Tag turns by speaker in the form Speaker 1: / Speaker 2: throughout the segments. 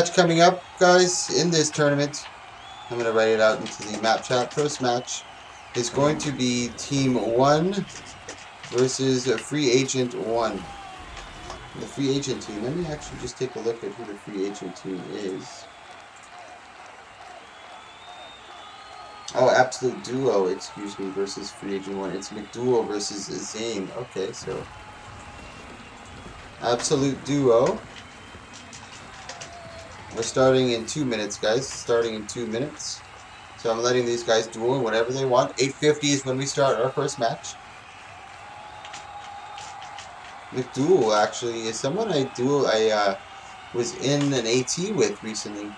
Speaker 1: match coming up, guys, in this tournament. I'm going to write it out into the map chat. First match is going to be Team 1 versus Free Agent 1. The Free Agent team. Let me actually just take a look at who the Free Agent team is. Oh, Absolute Duo, excuse me, versus Free Agent 1. It's McDougal versus Zane. Okay, so Absolute Duo. We're starting in 2 minutes, guys. Starting in 2 minutes. So I'm letting these guys duel whatever they want. 8:50 is when we start our first match. McDougal actually is someone I was in an AT with recently.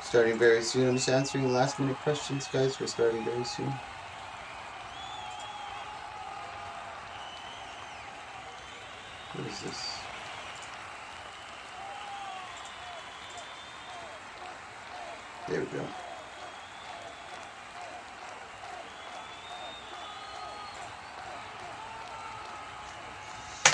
Speaker 1: Starting very soon. I'm just answering last minute questions, guys. We're starting very soon. What is this? There we go.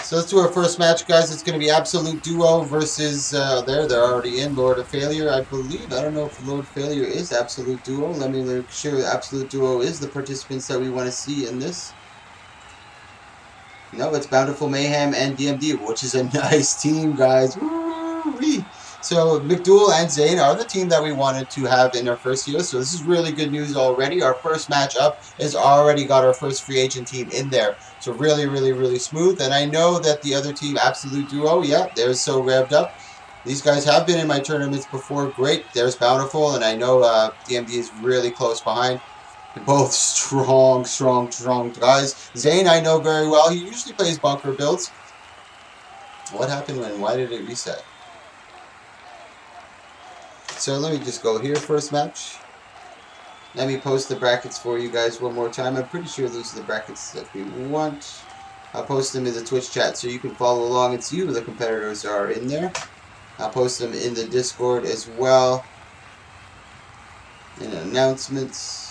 Speaker 1: So let's do our first match, guys. It's going to be Absolute Duo versus, they're already in, Lord of Failure, I believe. I don't know if Lord of Failure is Absolute Duo. Let me make sure Absolute Duo is the participants that we want to see in this. No, it's Bountiful Mayhem and DMD, which is a nice team, guys. Woo-wee. So McDougal and Zane are the team that we wanted to have in our first year. So this is really good news already. Our first match up has already got our first free agent team in there. So really, really, really smooth. And I know that the other team, Absolute Duo, yeah, they're so revved up. These guys have been in my tournaments before. Great. There's Bountiful, and I know DMD is really close behind. Both strong guys. Zane I know very well. He usually plays bunker builds. What happened when? Why did it reset? So let me just go here, first match. Let me post the brackets for you guys one more time. I'm pretty sure these are the brackets that we want. I'll post them in the Twitch chat so you can follow along and see who the competitors are in there. I'll post them in the Discord as well. In announcements.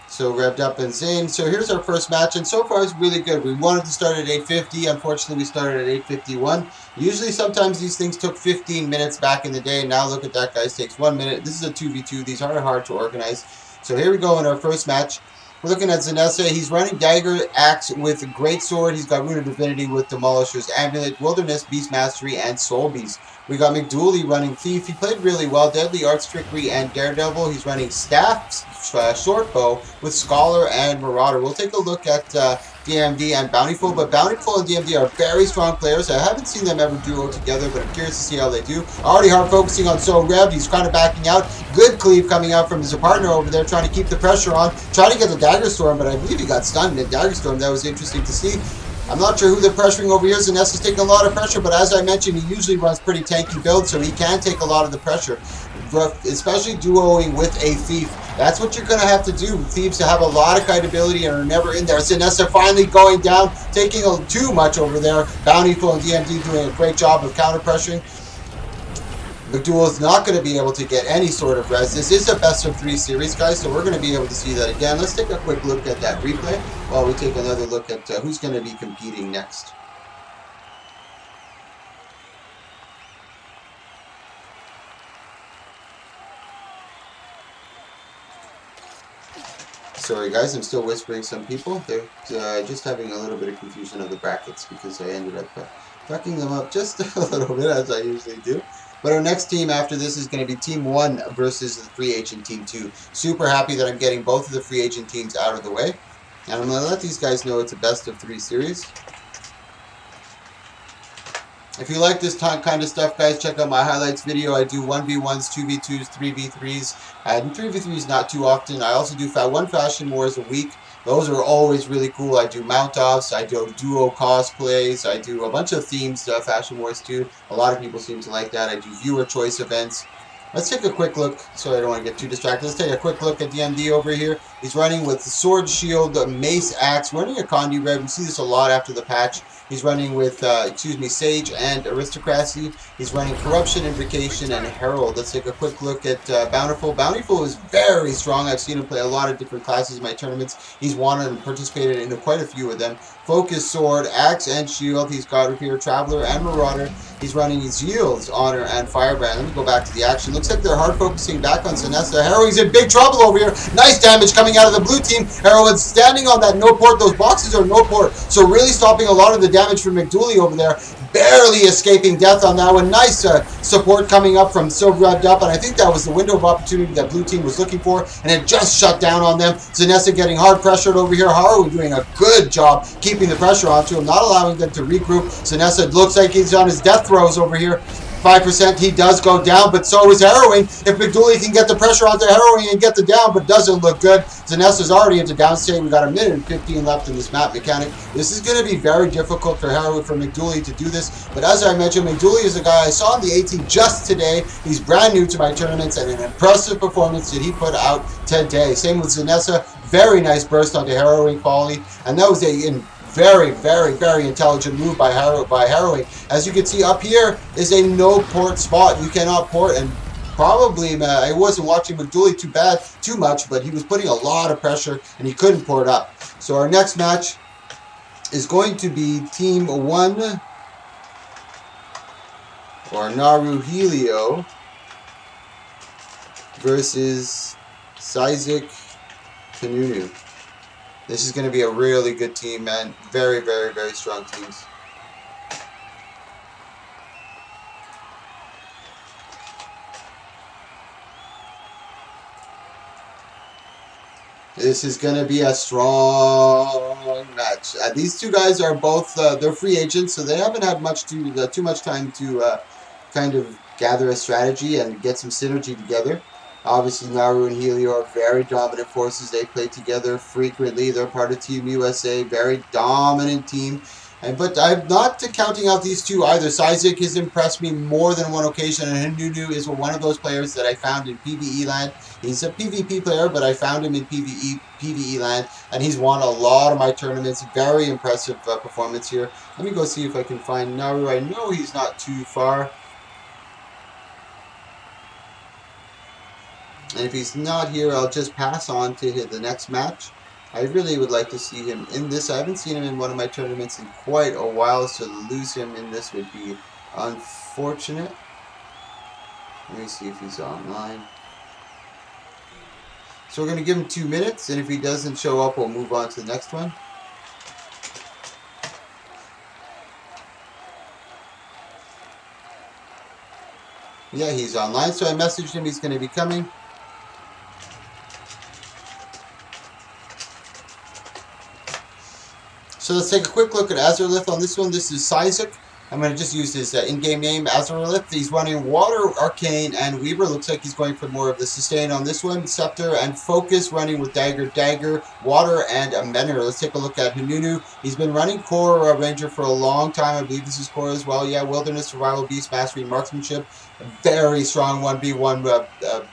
Speaker 1: So revved up and Zane. So here's our first match, and so far it's really good. We wanted to start at 8:50. Unfortunately, we started at 8:51. Usually, sometimes these things took 15 minutes back in the day. Now look at that, guys. Takes 1 minute. This is a 2v2. These are hard to organize. So here we go in our first match. We're looking at Zanessa. He's running Dagger Axe with Great Sword. He's got Rune of Divinity with Demolisher's Amulet, Wilderness, Beast Mastery, and Soul Beast. We got McDougal running Thief. He played really well. Deadly Arts, Trickery, and Daredevil. He's running Staff, Short Bow with Scholar and Marauder. We'll take a look at DMD and Bountiful, but Bountiful and DMD are very strong players. I haven't seen them ever duo together, but I'm curious to see how they do. Already hard focusing on So Revved. He's kind of backing out. Good cleave coming out from his partner over there, trying to keep the pressure on. Trying to get the Dagger Storm, but I believe he got stunned in Dagger Storm. That was interesting to see. I'm not sure who they're pressuring over here. Zanessa's taking a lot of pressure, but as I mentioned, he usually runs pretty tanky builds, so he can take a lot of the pressure, especially duoing with a Thief. That's what you're going to have to do. Thieves have a lot of kiteability and are never in there. Zanessa finally going down, taking too much over there. Bountiful and DMD doing a great job of counter-pressuring. McDougal is not going to be able to get any sort of res. This is a best of 3 series, guys, so we're going to be able to see that again. Let's take a quick look at that replay while we take another look at who's going to be competing next. Sorry, guys, I'm still whispering some people. They're just having a little bit of confusion of the brackets because I ended up fucking them up just a little bit, as I usually do. But our next team after this is going to be Team 1 versus the Free Agent Team 2. Super happy that I'm getting both of the Free Agent teams out of the way. And I'm going to let these guys know it's a best of 3 series. If you like this kind of stuff, guys, check out my highlights video. I do 1v1s, 2v2s, 3v3s, and 3v3s not too often. I also do 1 Fashion Wars a week. Those are always really cool. I do mount-offs, I do duo cosplays, I do a bunch of themes, Fashion Wars too. A lot of people seem to like that. I do viewer choice events. Let's take a quick look, so I don't want to get too distracted. Let's take a quick look at DMD over here. He's running with the Sword Shield, Mace Axe, running a Condi Rev. You see this a lot after the patch. He's running with, Sage and Aristocracy. He's running Corruption, Invocation, and Herald. Let's take a quick look at Bountiful. Bountiful is very strong. I've seen him play a lot of different classes in my tournaments. He's won and participated in quite a few of them. Focus, Sword, Axe, and Shield. He's got here Traveler and Marauder. He's running his Yields, Honor, and Firebrand. Let me go back to the action. Looks like they're hard focusing back on Sinessa. Harrowing's in big trouble over here. Nice damage coming out of the blue team. Harrowing's standing on that no port. Those boxes are no port, so really stopping a lot of the damage from McDooley over there. Barely escaping death on that one. Nice support coming up from so revved up, and I think that was the window of opportunity that blue team was looking for, and it just shut down on them. Zanessa getting hard pressured over here. Haru doing a good job keeping the pressure onto him, not allowing them to regroup. Zanessa looks like he's on his death throes over here. 5%, he does go down, but so is Harrowing. If McDooley can get the pressure onto Harrowing and get the down, but doesn't look good. Zanessa's already into down state. We've got a minute and 15 left in this map mechanic. This is going to be very difficult for McDooley to do this, but as I mentioned, McDooley is a guy I saw in the 18 just today. He's brand new to my tournaments, and an impressive performance did he put out today. Same with Zanessa. Very nice burst onto Harrowing quality, and that was a very, very, very intelligent move by Harrowing. As you can see up here is a no port spot. You cannot port, and probably I wasn't watching McDooley too much, but he was putting a lot of pressure and he couldn't port up. So our next match is going to be Team 1 or Naru Helio versus Sizek Kanunu. This is going to be a really good team, man. Very, very, very strong teams. This is going to be a strong match. These two guys are both, they're free agents, so they haven't had too much time to kind of gather a strategy and get some synergy together. Obviously, Naru and Helio are very dominant forces. They play together frequently. They're part of Team USA. Very dominant team. But I'm not counting out these two either. Sizek has impressed me more than one occasion, and Hinunu is one of those players that I found in PvE land. He's a PvP player, but I found him in PvE land, and he's won a lot of my tournaments. Very impressive performance here. Let me go see if I can find Naru. I know he's not too far. And if he's not here, I'll just pass on to the next match. I really would like to see him in this. I haven't seen him in one of my tournaments in quite a while, so to lose him in this would be unfortunate. Let me see if he's online. So we're going to give him 2 minutes, and if he doesn't show up, we'll move on to the next one. Yeah, he's online, so I messaged him. He's going to be coming. So let's take a quick look at Azurlith on this one. This is Sizek. I'm going to just use his in-game name, Azurlith. He's running Water, Arcane, and Weaver. Looks like he's going for more of the sustain on this one. Scepter and Focus, running with Dagger, Water, and a Menor. Let's take a look at Hinunu. He's been running Core Ranger for a long time. I believe this is Core as well. Yeah, Wilderness, Survival, Beast, Mastery, Marksmanship. A very strong 1v1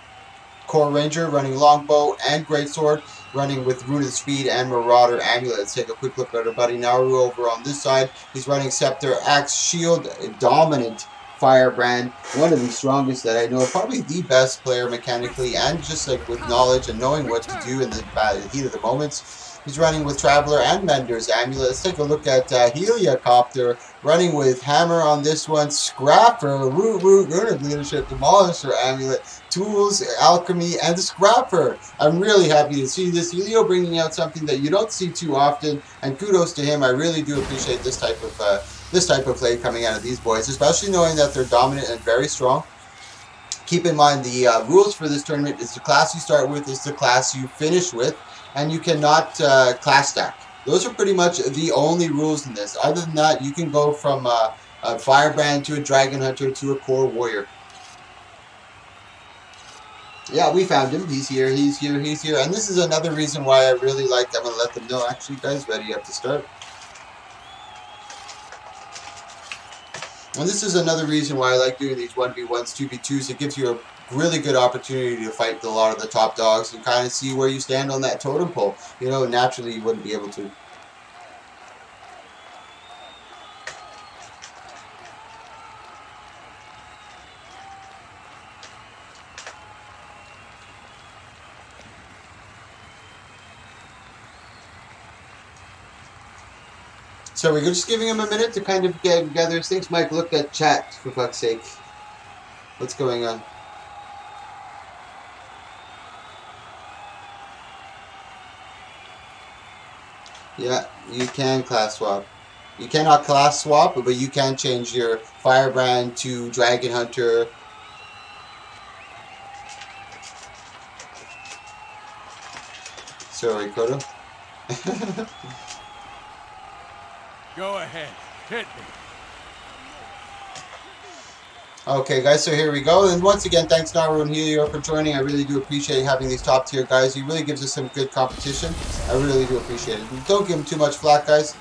Speaker 1: Core Ranger, running Longbow and Greatsword, running with Rune of Speed and Marauder Amulet. Let's take a quick look at our buddy Naru over on this side. He's running Scepter, Axe, Shield, dominant Firebrand, one of the strongest that I know, probably the best player mechanically and just like with knowledge and knowing what to do in the heat of the moments. He's running with Traveler and Mender's Amulet. Let's take a look at Heliocopter, running with Hammer on this one, Scrapper, Rune of Leadership, Demolisher Amulet, Tools, Alchemy, and Scrapper. I'm really happy to see this. Helio bringing out something that you don't see too often, and kudos to him. I really do appreciate this type of play coming out of these boys, especially knowing that they're dominant and very strong. Keep in mind the rules for this tournament is the class you start with is the class you finish with, and you cannot class stack. Those are pretty much the only rules in this. Other than that, you can go from a Firebrand to a Dragon Hunter to a Core Warrior. Yeah, we found him. He's here, he's here, he's here. And this is another reason why I really like, I'm going to let them know. Actually, guys, ready up to start. And this is another reason why I like doing these 1v1s, 2v2s. It gives you a really good opportunity to fight a lot of the top dogs and kind of see where you stand on that totem pole. You know, naturally you wouldn't be able to. So we're just giving him a minute to kind of gather his things. Mike, look at chat, for fuck's sake. What's going on? Yeah, you can class swap. You cannot class swap, but you can change your Firebrand to Dragon Hunter. Sorry, Kodo.
Speaker 2: Go ahead, hit me.
Speaker 1: Okay, guys, so here we go. And once again, thanks, Naru and Helio, for joining. I really do appreciate having these top tier guys. He really gives us some good competition. I really do appreciate it. Don't give him too much flack, guys.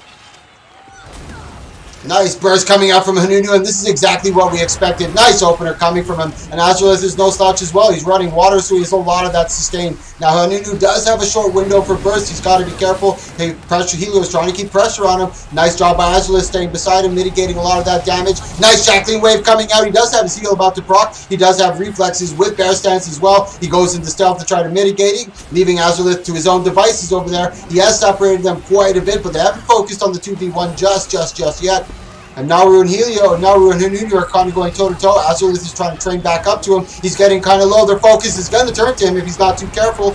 Speaker 1: Nice burst coming out from Hanunu, and this is exactly what we expected. Nice opener coming from him. And Azrael is no slouch as well. He's running water, so he has a lot of that sustain. Now, Hanunu does have a short window for burst. He's got to be careful. Hey, pressure. Helio is trying to keep pressure on him. Nice job by Azrael staying beside him, mitigating a lot of that damage. Nice shackling wave coming out. He does have his heal about to proc. He does have reflexes with bear stance as well. He goes into stealth to try to mitigate it, leaving Azrael to his own devices over there. He has separated them quite a bit, but they haven't focused on the 2v1 just yet. And Naru and Hanunu are kind of going toe-to-toe. Azulith is trying to train back up to him. He's getting kind of low. Their focus is going to turn to him if he's not too careful.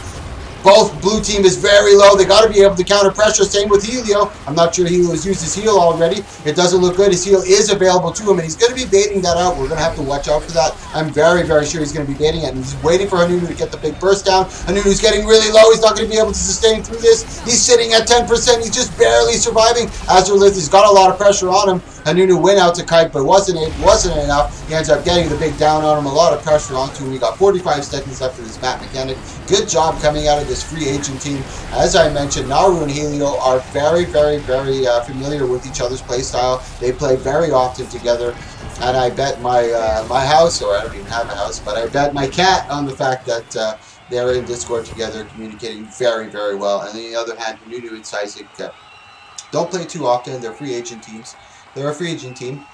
Speaker 1: Both blue team is very low. They got to be able to counter pressure. Same with Helio. I'm not sure Helio has used his heal already. It doesn't look good. His heal is available to him, and he's going to be baiting that out. We're going to have to watch out for that. I'm very, very sure he's going to be baiting it. And he's waiting for Hanunu to get the big burst down. Hanunu's getting really low. He's not going to be able to sustain through this. He's sitting at 10%. He's just barely surviving. Azurlith has got a lot of pressure on him. Hanunu went out to kite, but wasn't enough. He ends up getting the big down on him. A lot of pressure onto him. He got 45 seconds left for this map mechanic. Good job coming out of this free agent team. As I mentioned, Naru and Helio are very, very, very familiar with each other's playstyle. They play very often together. And I bet my my house, or I don't even have a house, but I bet my cat on the fact that they're in Discord together, communicating very, very well. And on the other hand, Hanunu and Seisig don't play too often. They're free agent teams. They're a free agent team.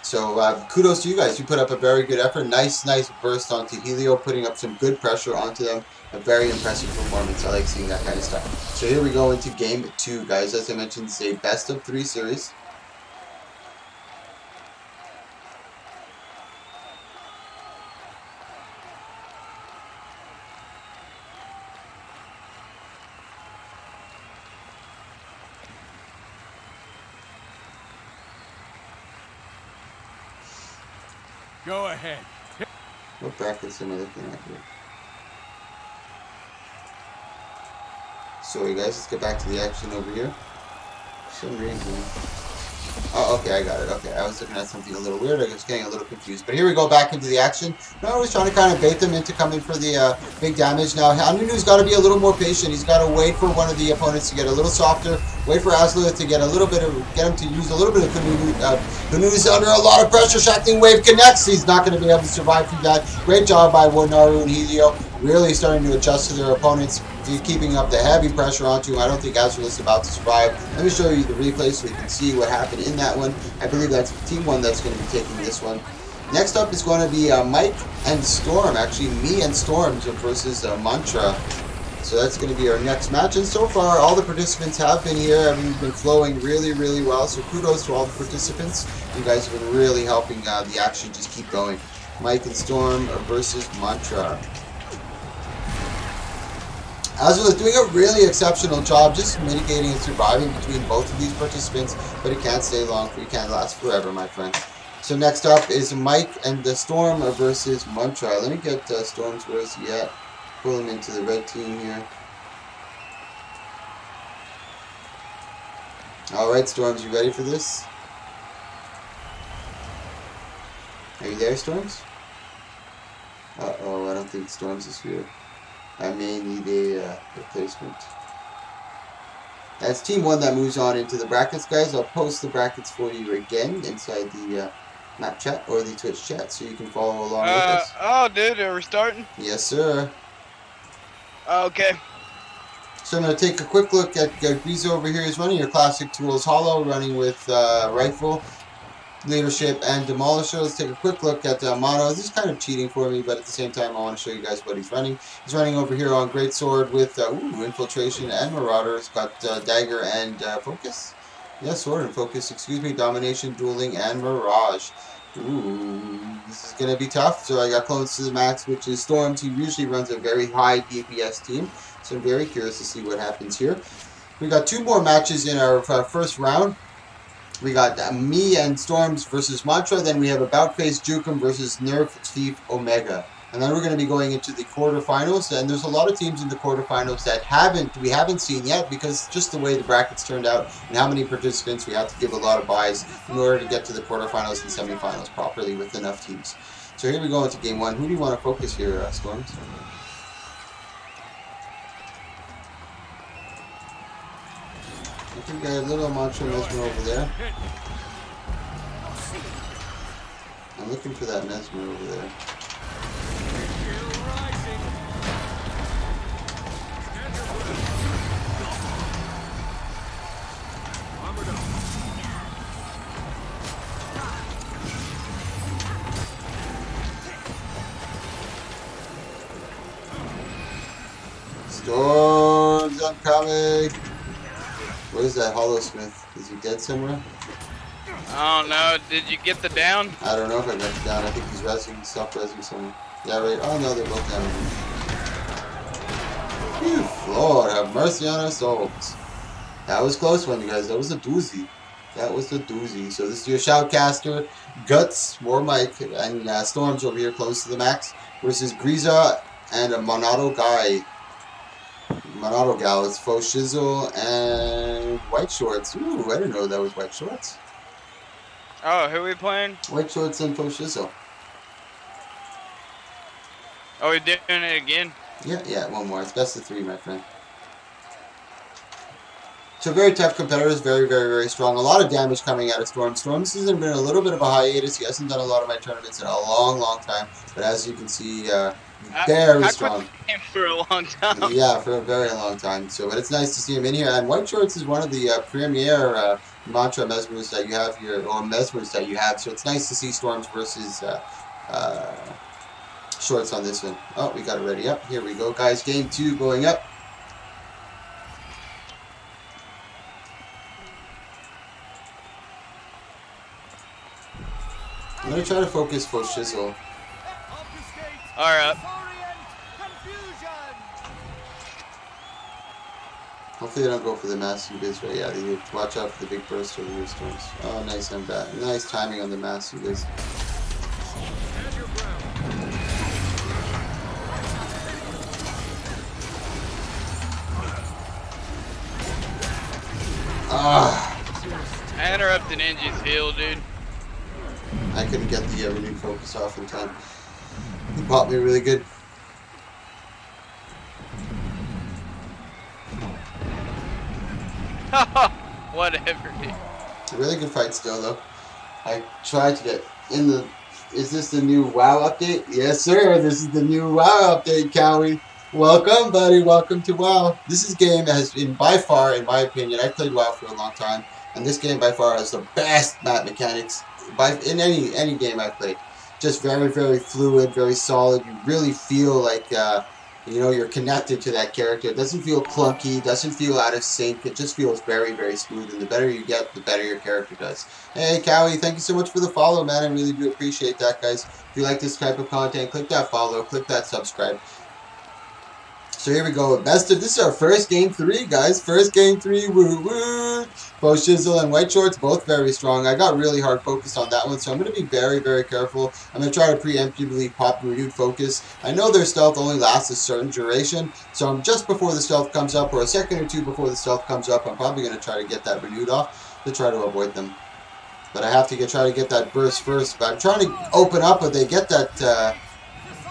Speaker 1: So kudos to you guys. You put up a very good effort. Nice burst onto Helio, putting up some good pressure onto them. A very impressive performance. I like seeing that kind of stuff. So here we go into game 2, guys. As I mentioned, it's a best of 3 series.
Speaker 2: Go ahead.
Speaker 1: What brackets am I looking at here? Sorry guys, let's get back to the action over here. For some reason. Oh, okay, I got it. Okay, I was looking at something a little weird. I was getting a little confused. But here we go back into the action. Now I was trying to kind of bait them into coming for the big damage. Now, Hanunu's got to be a little more patient. He's got to wait for one of the opponents to get a little softer. Wait for Azulith to get a little bit of, get him to use a little bit of Hanunu. Hanunu's under a lot of pressure. Shackling Wave connects. He's not going to be able to survive through that. Great job by Naru and Helio. Really starting to adjust to their opponents. He's keeping up the heavy pressure onto him. I don't think Azrael is about to survive. Let me show you the replay so you can see what happened in that one. I believe that's Team 1 that's going to be taking this one. Next up is going to be Mike and Storm. Actually, me and Storm versus Mantra. So that's going to be our next match. And so far, all the participants have been here. Everything's been flowing really, really well. So kudos to all the participants. You guys have been really helping the action just keep going. Mike and Storm versus Mantra. Azul is doing a really exceptional job just mitigating and surviving between both of these participants, but it can't stay long, it can't last forever, my friend. So next up is Mike and the Storm versus Mantra. Let me get Storm's where is he at? Pull him into the red team here. Alright, Storms, you ready for this? Are you there, Storms? Uh-oh, I don't think Storms is here. I may need a replacement. That's Team 1 that moves on into the brackets, guys. I'll post the brackets for you again inside the map chat or the Twitch chat so you can follow along with us.
Speaker 3: Oh, dude, are we starting?
Speaker 1: Yes, sir.
Speaker 3: Okay.
Speaker 1: So I'm going to take a quick look at Grizo over here. He's running your classic tools hollow, running with rifle, leadership, and demolisher. Let's take a quick look at Mono. This is kind of cheating for me, but at the same time I want to show you guys what he's running. He's running over here on greatsword with infiltration and marauder. He's got dagger and focus. Yeah, sword and focus, excuse me, domination, dueling, and mirage. Ooh, this is gonna be tough. So I got close to the max, which is Storms. He usually runs a very high DPS team, so I'm very curious to see what happens here. We got two more matches in our first round. We got me and Storms versus Mantra. Then we have About Face Jukum versus Nerf Thief Omega. And then we're going to be going into the quarterfinals. And there's a lot of teams in the quarterfinals that we haven't seen yet because just the way the brackets turned out and how many participants, we have to give a lot of buys in order to get to the quarterfinals and semifinals properly with enough teams. So here we go into game one. Who do you want to focus here, Storms? I think we got a little Mantra Mesmer over there. I'm looking for that Mesmer over there. Storms, I'm coming! Where's that Hollow Smith? Is he dead somewhere?
Speaker 3: I don't know. Did you get the down?
Speaker 1: I don't know if I got him down. I think he's resing, self-resing somewhere. Yeah, right. Oh no, they're both down. Phew, Lord, have mercy on our souls. That was a close one, you guys. That was a doozy. That was a doozy. So this is your Shoutcaster, Guts, more Mike, and Storms over here close to the max versus Griza and a Monado Guy. Monado Gal, it's Faux Shizzle and White Shorts. Ooh, I didn't know that was White Shorts.
Speaker 3: Oh, who are we playing?
Speaker 1: White Shorts and Faux Shizzle.
Speaker 3: Oh, we're doing it again?
Speaker 1: Yeah, one more. It's best of three, my friend. So very tough competitors, very, very, very strong. A lot of damage coming out of Storm. Storm's has been a little bit of a hiatus. He hasn't done a lot of my tournaments in a long, long time. But as you can see, very strong.
Speaker 3: I quit the game for a long time.
Speaker 1: Yeah, for a very long time. So, but it's nice to see him in here. And White Shorts is one of the premier Mantra Mesmers that you have here, or Mesmers that you have. So it's nice to see Storms versus Shorts on this one. Oh, we got it ready up. Here we go, guys. Game 2 going up. I'm going to try to focus Faux Shizzle.
Speaker 3: Alright.
Speaker 1: Hopefully they don't go for the massive biz right. Yeah, they do. Watch out for the big burst over here, Storms. Oh, nice on that. Nice timing on the massive biz. Ah!
Speaker 3: I interrupted Ninja's heal, dude.
Speaker 1: I couldn't get the renewed focus off in time. He popped me really good.
Speaker 3: Whatever, dude.
Speaker 1: It's a really good fight still, though. I tried to get in the... Is this the new WoW update? Yes, sir. This is the new WoW update, Cowie. Welcome, buddy. Welcome to WoW. This is a game that has been by far, in my opinion, I played WoW for a long time, and this game by far has the best map mechanics in any game I've played. Just very, very fluid, very solid. You really feel like, you know, you're connected to that character. It doesn't feel clunky, doesn't feel out of sync. It just feels very, very smooth, and the better you get, the better your character does. Hey, Cowie, thank you so much for the follow, man. I really do appreciate that, guys. If you like this type of content, click that follow, click that subscribe. So here we go. This is our first game 3, guys. First game 3. Woo woo. Faux Shizzle and White Shorts, both very strong. I got really hard focused on that one, so I'm going to be very, very careful. I'm going to try to preemptively pop renewed focus. I know their stealth only lasts a certain duration, so I'm just before the stealth comes up, or a second or two before the stealth comes up, I'm probably going to try to get that renewed off to try to avoid them. But I have to try to get that burst first. But I'm trying to open up, but they get that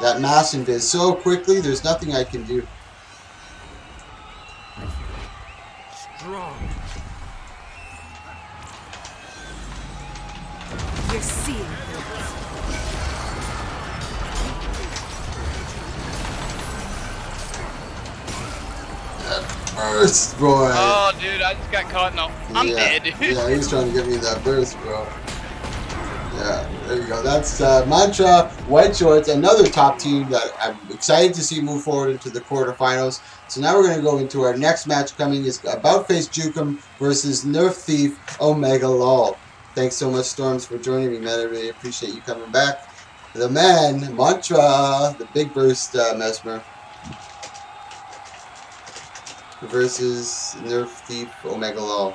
Speaker 1: that mass invis so quickly. There's nothing I can do.
Speaker 4: Strong. You're seeing things.
Speaker 1: Burst, boy.
Speaker 3: Oh, dude, I just got caught in a... I'm dead, dude.
Speaker 1: Yeah, he was trying to get me that burst, bro. There you go. That's Mantra White Shorts, another top team that I'm excited to see move forward into the quarterfinals. So now we're going to go into our next match coming is About Face Jukum versus Nerf Thief Omega Lol. Thanks so much, Storms, for joining me, man. I really appreciate you coming back. The man, Mantra, the big burst Mesmer versus Nerf Thief Omega Lol.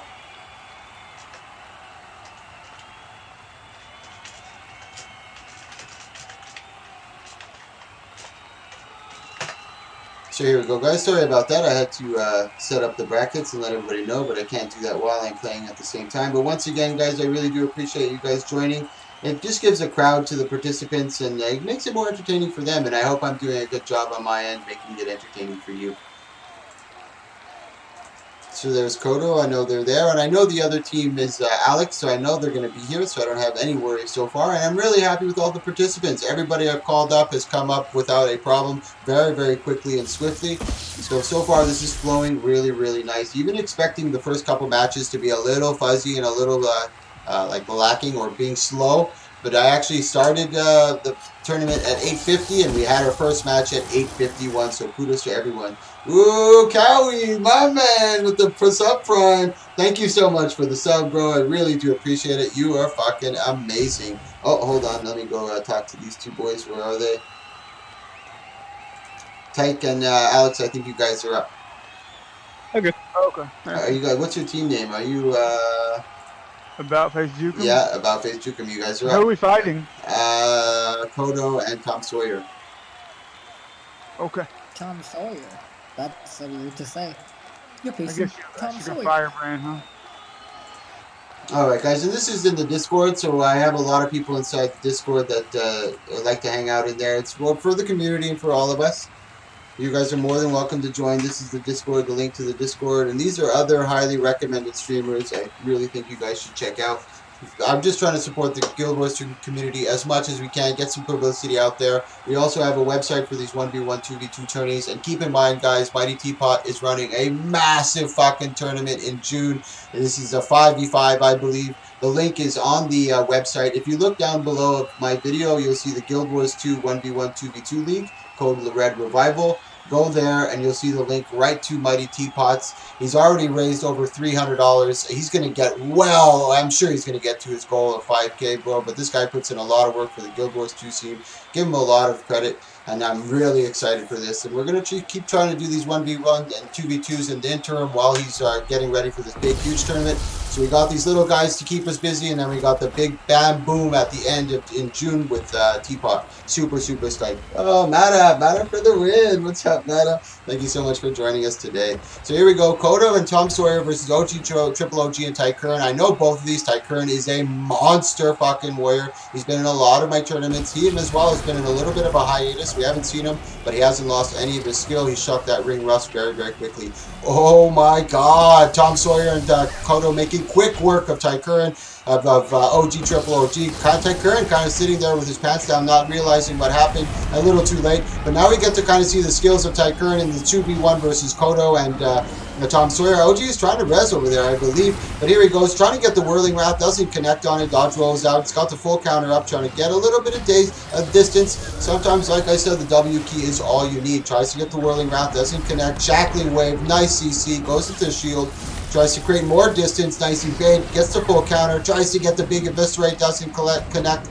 Speaker 1: So here we go, guys. Sorry about that. I had to set up the brackets and let everybody know, but I can't do that while I'm playing at the same time. But once again, guys, I really do appreciate you guys joining. It just gives a crowd to the participants, and it makes it more entertaining for them. And I hope I'm doing a good job on my end, making it entertaining for you. So there's Kodo. I know they're there, and I know the other team is Alex, so I know they're going to be here, so I don't have any worries so far. And I'm really happy with all the participants. Everybody I've called up has come up without a problem very, very quickly and swiftly. So far this is flowing really, really nice. Even expecting the first couple matches to be a little fuzzy and a little like lacking or being slow. But I actually started the tournament at 8:50, and we had our first match at 8:51, so kudos to everyone. Ooh, Cowie, my man, with the sub prime. Thank you so much for the sub, bro. I really do appreciate it. You are fucking amazing. Oh, hold on. Let me go talk to these two boys. Where are they? Tyke and Alex, I think you guys are up.
Speaker 5: Okay. Okay.
Speaker 1: Are you guys? What's your team name? Are you
Speaker 5: About Face Jukum?
Speaker 1: Yeah, About Face Jukum. You guys are up.
Speaker 5: Who are we fighting?
Speaker 1: Kodo and Tom Sawyer.
Speaker 5: Okay.
Speaker 6: Tom Sawyer. That's so weird to say. You're
Speaker 5: I
Speaker 6: facing
Speaker 5: guess
Speaker 6: Tom
Speaker 5: you're
Speaker 6: Sawyer.
Speaker 5: Firebrand, huh?
Speaker 1: Alright, guys, and this is in the Discord, so I have a lot of people inside the Discord that like to hang out in there. It's for the community and for all of us. You guys are more than welcome to join. This is the Discord, the link to the Discord, and these are other highly recommended streamers I really think you guys should check out. I'm just trying to support the Guild Wars community as much as we can, get some publicity out there. We also have a website for these 1v1, 2v2 tourneys, and keep in mind, guys, Mighty Teapot is running a massive fucking tournament in June. This is a 5v5, I believe. The link is on the website. If you look down below of my video, you'll see the Guild Wars 2 1v1, 2v2 league, code the Red Revival. Go there and you'll see the link right to Mighty Teapots. He's already raised over $300. He's going to get I'm sure he's going to get to his goal of 5K, bro. But this guy puts in a lot of work for the Guild Wars 2 scene. Give him a lot of credit. And I'm really excited for this. And we're going to keep trying to do these 1v1 and 2v2s in the interim while he's getting ready for this big, huge tournament. So we got these little guys to keep us busy. And then we got the big bam boom at the end in June with Teapot. Super, super stoked. Oh, Mata for the win. What's up, Mata? Thank you so much for joining us today. So here we go. Kodo and Tom Sawyer versus OG, Triple OG, and Tycoon. I know both of these. Tycoon is a monster fucking warrior. He's been in a lot of my tournaments. He as well has been in a little bit of a hiatus. We haven't seen him, but he hasn't lost any of his skill. He shucked that ring rust very, very quickly. Oh my god. Tom Sawyer and Kodo making quick work of Tycoon, of OG, Triple OG. Tycoon kind of sitting there with his pants down, not realizing what happened. A little too late. But now we get to kind of see the skills of Tycoon in the 2v1 versus Kodo and Tom Sawyer. OG is trying to res over there, I believe. But here he goes, trying to get the Whirling Wrath. Doesn't connect on it. Dodge rolls out. It's got the full counter up, trying to get a little bit of distance. Sometimes, like I said, the W key is all you need. Tries to get the Whirling Wrath. Doesn't connect. Shackling Wave. Nice CC. Goes into the shield. Tries to create more distance. Nice evade. Gets the full counter. Tries to get the big Eviscerate. Doesn't connect.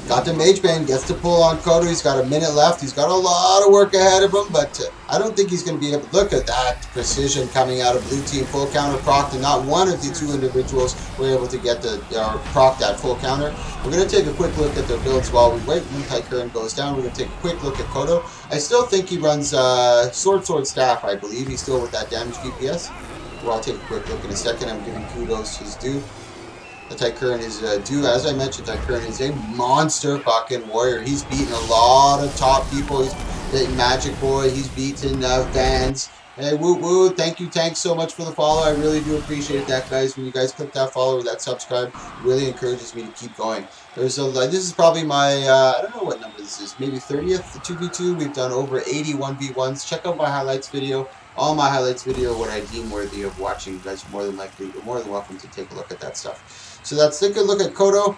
Speaker 1: Got the Mage Bane, gets to pull on Kodo. He's got a minute left. He's got a lot of work ahead of him, but I don't think he's going to be able to. Look at that precision coming out of blue team. Full counter proc, and not one of the two individuals were able to get proc that full counter. We're going to take a quick look at their builds while we wait. When Tycoon goes down, we're going to take a quick look at Kodo. I still think he runs Sword, Staff, I believe. He's still with that damage DPS. Well, I'll take a quick look in a second. I'm giving kudos his due. The Tycoon is due. As I mentioned, Tycoon is a monster fucking warrior. He's beaten a lot of top people. He's beaten Magic Boy. He's beaten Vans. Hey, woo woo. Thank you, Tank, so much for the follow. I really do appreciate that, guys. When you guys click that follow or that subscribe, it really encourages me to keep going. This is probably my, I don't know what number this is, maybe 30th, the 2v2. We've done over 80 1v1s. Check out my highlights video. All my highlights video, what I deem worthy of watching. You guys are more than welcome to take a look at that stuff. So let's take a look at Kodo.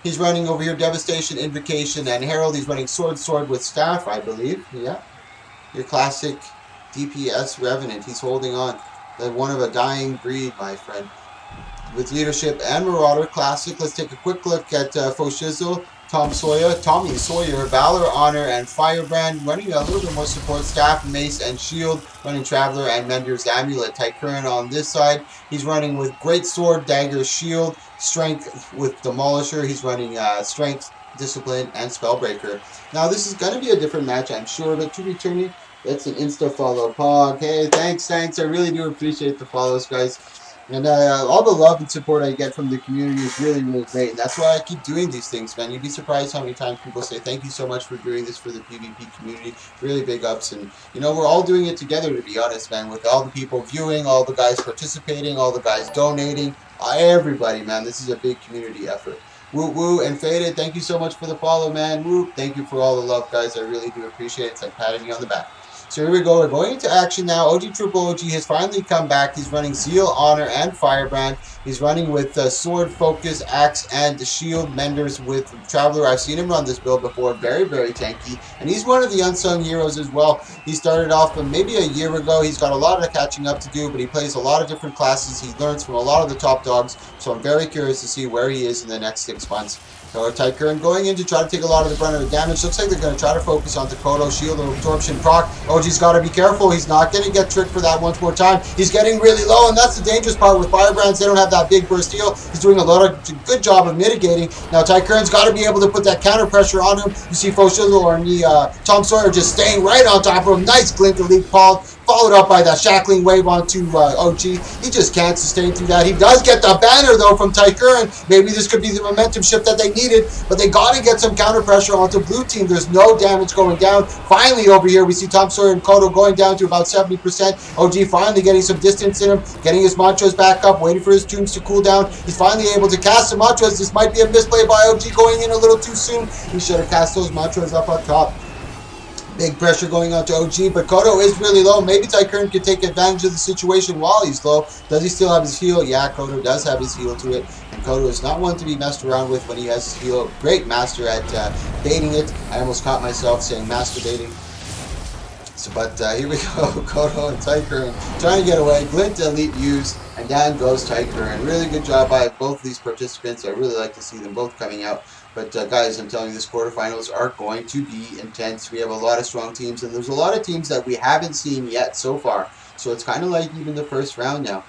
Speaker 1: He's running over here Devastation, Invocation, and Herald. He's running Sword with Staff, I believe. Yeah. Your classic DPS Revenant. He's holding on. The one of a dying breed, my friend. With Leadership and Marauder Classic. Let's take a quick look at Foshizzle, Tommy Sawyer, Valor, Honor, and Firebrand. Running a little bit more support. Staff, Mace, and Shield. Running Traveler and Mender's Amulet. Tycuran on this side. He's running with Great Sword, Dagger, Shield. Strength with Demolisher. He's running Strength, Discipline, and Spellbreaker. Now this is going to be a different match, I'm sure, but to return, that's an insta follow. Pog. Hey, thanks. I really do appreciate the follows, guys. And all the love and support I get from the community is really, really great. And that's why I keep doing these things, man. You'd be surprised how many times people say, thank you so much for doing this for the PvP community. Really big ups. And, you know, we're all doing it together, to be honest, man. With all the people viewing, all the guys participating, all the guys donating. Everybody, man. This is a big community effort. Woo woo and Faded, thank you so much for the follow, man. Woo, thank you for all the love, guys. I really do appreciate it. It's like patting me on the back. So here we go. We're going into action now. OG Triple OG has finally come back. He's running Zeal, Honor, and Firebrand. He's running with Sword, Focus, Axe, and Shield. Menders with Traveler. I've seen him run this build before. Very, very tanky. And he's one of the unsung heroes as well. He started off maybe a year ago. He's got a lot of catching up to do, but he plays a lot of different classes. He learns from a lot of the top dogs. So I'm very curious to see where he is in the next 6 months. So Tycuran going in to try to take a lot of the brunt of the damage. Looks like they're going to try to focus on Kodo. Shield or Absorption proc. OG's got to be careful. He's not going to get tricked for that once more time. He's getting really low, and that's the dangerous part with Firebrands. They don't have that big burst heal. He's doing a good job of mitigating. Now Tycuran's got to be able to put that counter pressure on him. You see Foshizzle or Tom Sawyer just staying right on top of him. Nice glint of Leap Paul. Followed up by that Shackling Wave onto OG. He just can't sustain through that. He does get the banner, though, from Tycuran. Maybe this could be the momentum shift that they needed, but they got to get some counter pressure onto blue team. There's no damage going down. Finally, over here, we see Tom Sawyer and Kodo going down to about 70%. OG finally getting some distance in him, getting his Mantras back up, waiting for his tombs to cool down. He's finally able to cast some Mantras. This might be a misplay by OG going in a little too soon. He should have cast those Mantras up on top. Big pressure going on to OG, but Kodo is really low. Maybe Tycuran could take advantage of the situation while he's low. Does he still have his heal? Yeah, Kodo does have his heal to it. And Kodo is not one to be messed around with when he has his heal. Great master at baiting it. I almost caught myself saying masturbating. So, but here we go. Kodo and Tycuran trying to get away. Glint Elite used, and down goes Tycuran. Really good job by both of these participants. I really like to see them both coming out. But guys, I'm telling you, this quarterfinals are going to be intense. We have a lot of strong teams, and there's a lot of teams that we haven't seen yet so far. So it's kind of like even the first round now.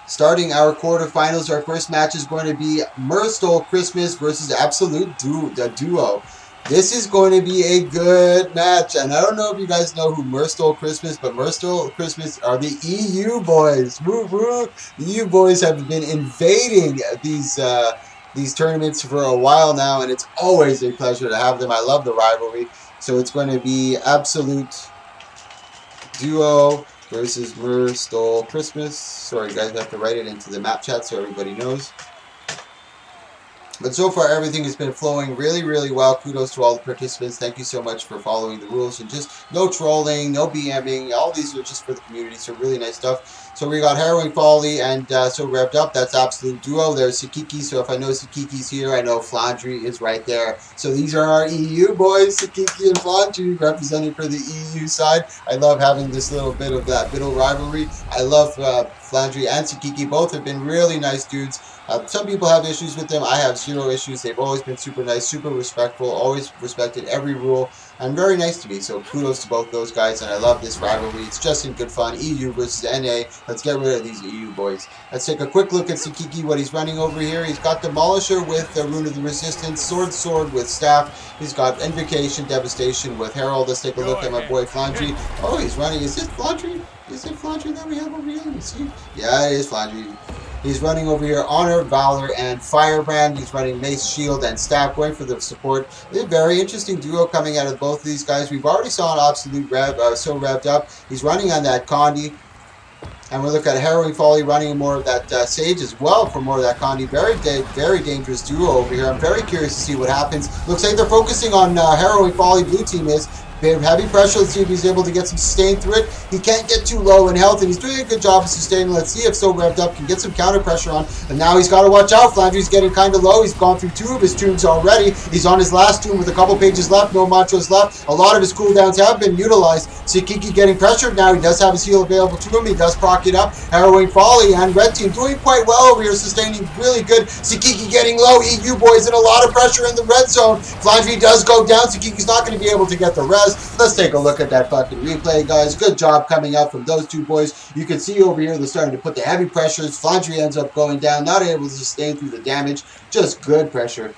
Speaker 1: Starting our quarterfinals, our first match is going to be Mirstole Christmas versus Absolute Duo. This is going to be a good match, and I don't know if you guys know who Mirstole Christmas, but Mirstole Christmas are the EU boys. Woo woo! The EU boys have been invading these tournaments for a while now, and it's always a pleasure to have them. I love the rivalry. So it's going to be Absolute Duo versus Mirstole Christmas. Sorry guys, I have to write it into the map chat so everybody knows. But so far, everything has been flowing really, really well. Kudos to all the participants. Thank you so much for following the rules. And just no trolling, no BMing. All these are just for the community. So really nice stuff. So we got Harrowing Folly and so revved up. That's Absolute Duo. There's Sakiki. So if I know Sakiki's here, I know Flandry is right there. So these are our EU boys, Sakiki and Flandry, representing for the EU side. I love having this little bit of that middle rivalry. I love Flandry and Sakiki. Both have been really nice dudes. Some people have issues with them. I have zero issues. They've always been super nice, super respectful, always respected every rule, and very nice to me. So kudos to both those guys, and I love this rivalry. It's just in good fun. EU versus NA. Let's get rid of these EU boys. Let's take a quick look at Sakiki, what he's running over here. He's got Demolisher with the Rune of the Resistance, Sword with Staff. He's got Invocation, Devastation with Herald. Let's take a look at my boy Flandry. Oh, he's running. Is it Flandry? Is it Flandry that we have over here? Let me see. Yeah, it is Flandry. He's running over here Honor, Valor, and Firebrand. He's running Mace, Shield, and Staff, going for the support. It's a very interesting duo coming out of both of these guys. We've already saw an Absolute so revved up. He's running on that Condi. And we'll look at Harrowing Folly running more of that Sage as well for more of that Condi. Very dangerous duo over here. I'm very curious to see what happens. Looks like they're focusing on Harrowing Folly. Blue team is. Heavy pressure. Let's see if he's able to get some sustain through it. He can't get too low in health, and he's doing a good job of sustaining. Let's see if So Revved Up can get some counter pressure on. And now he's got to watch out. Flandry's getting kind of low. He's gone through 2 of his tombs already. He's on his last tomb with a couple pages left. No mantras left. A lot of his cooldowns have been utilized. Sikiki getting pressured now. He does have his heal available to him. He does proc it up. Harrowing Folly and Red Team doing quite well over here, sustaining really good. Sikiki getting low. EU boys in a lot of pressure in the red zone. Flandry does go down. Sikiki's not going to be able to get the res. Let's take a look at that fucking replay, guys. Good job coming out from those 2 boys. You can see over here they're starting to put the heavy pressures. Flandry ends up going down, not able to sustain through the damage. Just good pressure.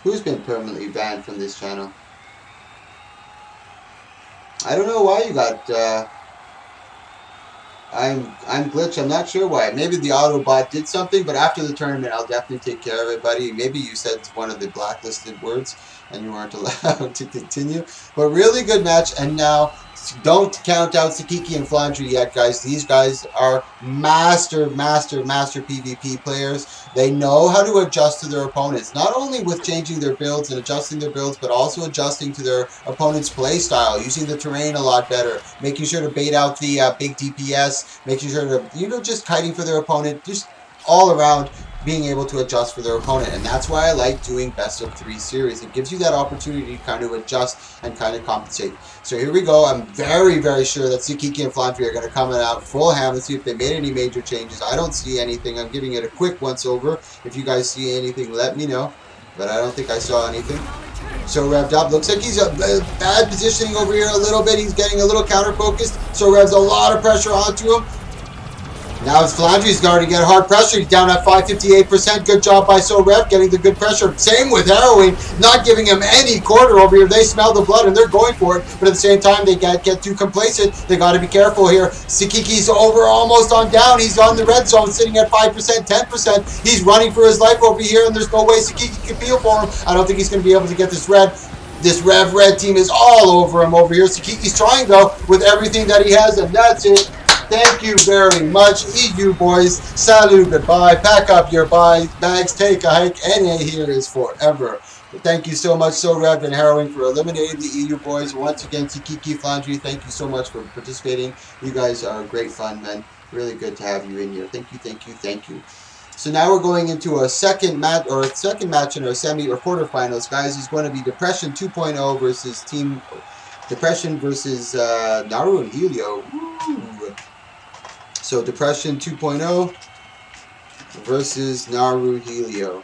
Speaker 1: Who's been permanently banned from this channel? I don't know why you got I'm glitch. I'm not sure why. Maybe the Autobot did something, but after the tournament, I'll definitely take care of it, buddy. Maybe you said one of the blacklisted words and you weren't allowed to continue. But really good match. And now, don't count out Sikiki and Flandry yet, guys. These guys are master PvP players. They know how to adjust to their opponents, not only with changing their builds and adjusting their builds, but also adjusting to their opponent's play style, using the terrain a lot better, making sure to bait out the big DPS, making sure to, just kiting for their opponent, just all around being able to adjust for their opponent. And that's why I like doing best of 3 series. It gives you that opportunity to kind of adjust and kind of compensate. So here we go. I'm very sure that Sikiki and Flandry are going to come out full ham and see if they made any major changes. I don't see anything. I'm giving it a quick once over. If you guys see anything, let me know. But I don't think I saw anything. So Revved Up. Looks like he's a bad positioning over here a little bit. He's getting a little counter focused. So Rev's a lot of pressure onto him. Now it's Flandry's going to get hard pressure. He's down at 558%. Good job by So Rev getting the good pressure. Same with Harrowing, not giving him any quarter over here. They smell the blood and they're going for it. But at the same time, they get too complacent. They got to be careful here. Sikiki's over almost on down. He's on the red zone sitting at 5%, 10%. He's running for his life over here and there's no way Sikiki can peel for him. I don't think he's going to be able to get this red. This Red team is all over him over here. Sikiki's trying though with everything that he has, and that's it. Thank you very much, EU boys. Salut, goodbye. Pack up your bags, take a hike. NA here is forever. But thank you so much, So Rev and Harrowing, for eliminating the EU boys. Once again, Sikiki, Flandry, thank you so much for participating. You guys are great fun, man. Really good to have you in here. Thank you. So now we're going into a second match in our semi or quarterfinals, guys. It's going to be Depression 2.0 versus Team Depression versus Naru and Helio. Woo. So Depression 2.0 versus Naru Helio.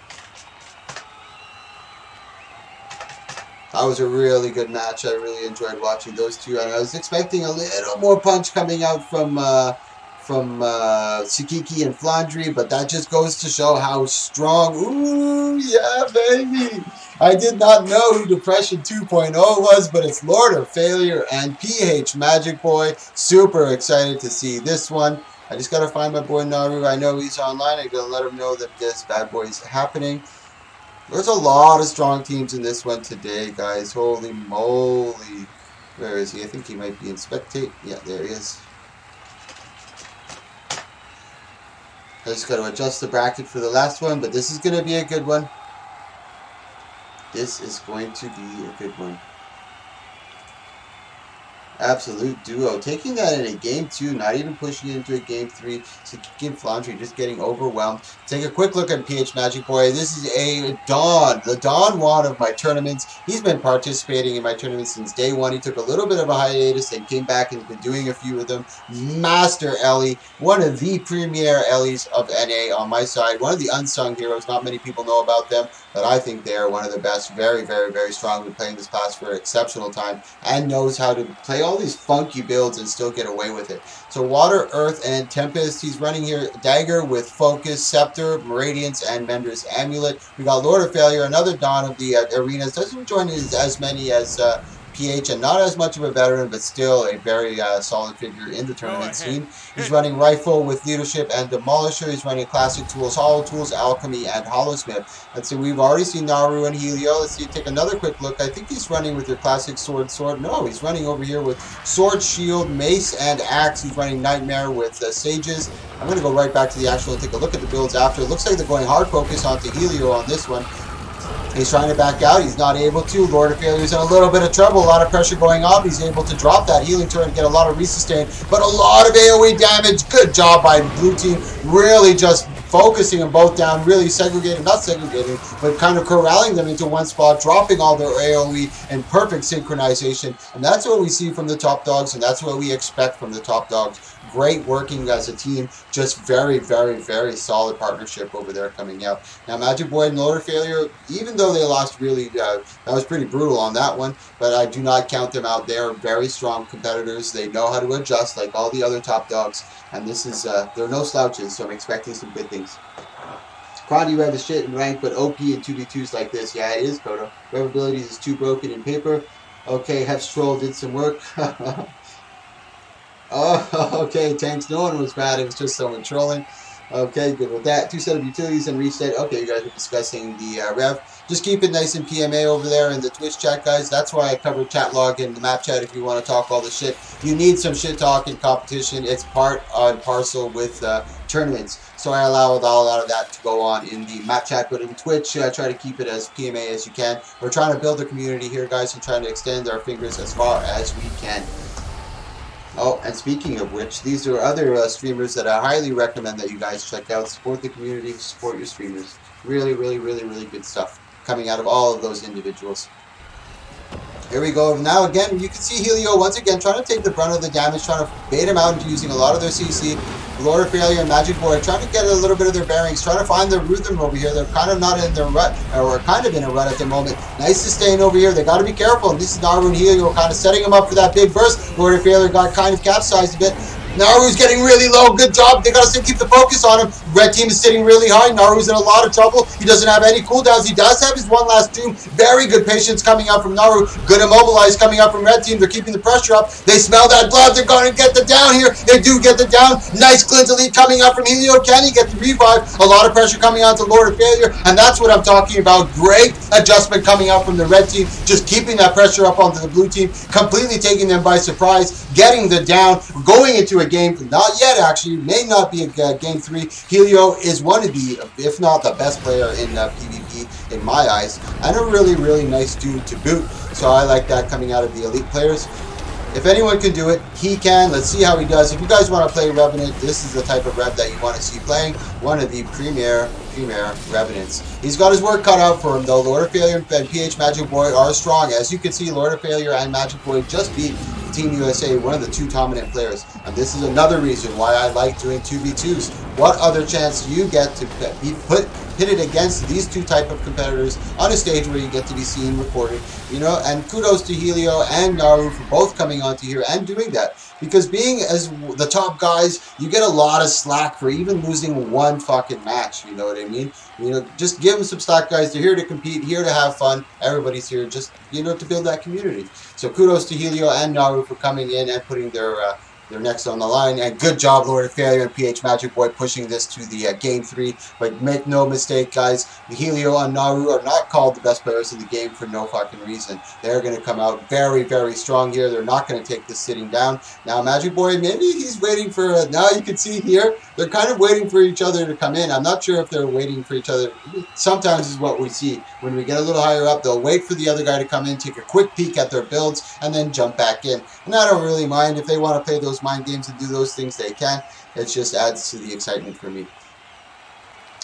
Speaker 1: That was a really good match. I really enjoyed watching those two, and I was expecting a little more punch coming out from Sikiki and Flandry, but that just goes to show how strong. Ooh, yeah, baby. I did not know who Depression 2.0 was, but it's Lord of Failure and PH Magic Boy. Super excited to see this one. I just gotta find my boy Naru. I know he's online. I gotta let him know that this bad boy is happening. There's a lot of strong teams in this one today, guys. Holy moly. Where is he? I think he might be in spectate. Yeah, there he is. I just got to adjust the bracket for the last one, but this is going to be a good one. This is going to be a good one. Absolute duo. Taking that in a game 2, not even pushing it into a game 3. Sikiki and Flandry just getting overwhelmed. Take a quick look at PH Magic Boy. This is a Don. The Don Juan of my tournaments. He's been participating in my tournaments since day 1. He took a little bit of a hiatus and came back and has been doing a few of them. Master Ellie. One of the premier Ellies of NA on my side. One of the unsung heroes. Not many people know about them, but I think they are one of the best. Very strong. Been playing this class for an exceptional time and knows how to play all these funky builds and still get away with it. So Water, Earth, and Tempest. He's running here Dagger with Focus, Scepter, Meridiance, and Mender's Amulet. We got Lord of Failure, another Don of the arenas. Doesn't join as many as PH, and not as much of a veteran, but still a very solid figure in the tournament scene. He's running Rifle with Leadership and Demolisher. He's running Classic Tools, Hollow Tools, Alchemy, and Hollowsmith. And so we've already seen Naru and Helio. Let's see, take another quick look. I think he's running with your Classic Sword. No, he's running over here with Sword, Shield, Mace, and Axe. He's running Nightmare with Sages. I'm going to go right back to the actual and take a look at the builds after. It looks like they're going hard focus onto Helio on this one. He's trying to back out. He's not able to. Lord of Failure's in a little bit of trouble. A lot of pressure going on. He's able to drop that healing turret and get a lot of resustain. But a lot of AoE damage. Good job by the blue team. Really just focusing them both down. Really segregating, not segregating, but kind of corralling them into one spot. Dropping all their AoE in perfect synchronization. And that's what we see from the top dogs. And that's what we expect from the top dogs. Great working as a team. Just very, very, very solid partnership over there coming out. Now, Magic Boy and Lord of Failure, even though they lost really, that was pretty brutal on that one, but I do not count them out. They are very strong competitors. They know how to adjust like all the other top dogs, and this is, they're no slouches, so I'm expecting some good things. Quandy Rev is shit in rank, but OP in 2v2s like this. Yeah, it is, Kodo. Rev abilities is too broken in paper. Okay, Hef's Troll did some work. Oh, okay, tanks. No one was bad. It was just someone trolling. Okay, good with that. 2 set of utilities and reset. Okay, you guys are discussing the rev. Just keep it nice and PMA over there in the Twitch chat, guys. That's why I cover chat log in the map chat if you want to talk all the shit. You need some shit talk in competition. It's part and parcel with tournaments. So I allow a lot of that to go on in the map chat, but in Twitch, try to keep it as PMA as you can. We're trying to build a community here, guys, and trying to extend our fingers as far as we can. Oh, and speaking of which, these are other streamers that I highly recommend that you guys check out. Support the community, support your streamers. Really, really, really, really good stuff coming out of all of those individuals. Here we go. Now again, you can see Helio once again trying to take the brunt of the damage, trying to bait him out into using a lot of their CC. Lord of Failure and Magic Boy trying to get a little bit of their bearings, trying to find their rhythm over here. They're kind of not in their rut, or kind of in a rut at the moment. Nice sustain over here. They got to be careful. And this is Naru and Helio kind of setting him up for that big burst. Lord of Failure got kind of capsized a bit. Naru's getting really low. Good job. They got to keep the focus on him. Red team is sitting really high. Naru's in a lot of trouble. He doesn't have any cooldowns. He does have his one last doom. Very good patience coming out from Naru. Good immobilize coming out from Red team. They're keeping the pressure up. They smell that blood. They're going to get the down here. They do get the down. Nice Clint elite coming out from Helio. Can he get the revive? A lot of pressure coming out to Lord of Failure. And that's what I'm talking about. Great adjustment coming out from the Red team. Just keeping that pressure up onto the Blue team. Completely taking them by surprise. Getting the down. Going into a game, not yet actually, may not be a game 3. Helio is one of the, if not the best player in PvP in my eyes, and a really, really nice dude to boot. So I like that coming out of the elite players. If anyone can do it, he can. Let's see how he does. If you guys want to play Revenant, this is the type of Rev that you want to see playing. One of the premier Revenants. He's got his work cut out for him though. Lord of Failure and PH Magic Boy are strong. As you can see, Lord of Failure and Magic Boy just beat Team USA, one of the 2 dominant players. And this is another reason why I like doing 2v2s. What other chance do you get to be pitted against these 2 type of competitors on a stage where you get to be seen, recorded, you know? And kudos to Helio and Naru for both coming onto here and doing that. Because being as the top guys, you get a lot of slack for even losing one fucking match, you know what I mean? You know, just give them some slack, guys. They're here to compete, here to have fun. Everybody's here just, you know, to build that community. So kudos to Helio and Naru for coming in and putting their necks on the line. And good job, Lord of Failure and PH Magic Boy, pushing this to the game 3. But make no mistake, guys, Helio and Naru are not called the best players in the game for no fucking reason. They're going to come out very, very strong here. They're not going to take this sitting down. Now, Magic Boy, maybe he's waiting for, now you can see here, they're kind of waiting for each other to come in. I'm not sure if they're waiting for each other. Sometimes is what we see. When we get a little higher up, they'll wait for the other guy to come in, take a quick peek at their builds, and then jump back in. And I don't really mind. If they want to play those mind games and do those things, they can. It just adds to the excitement for me.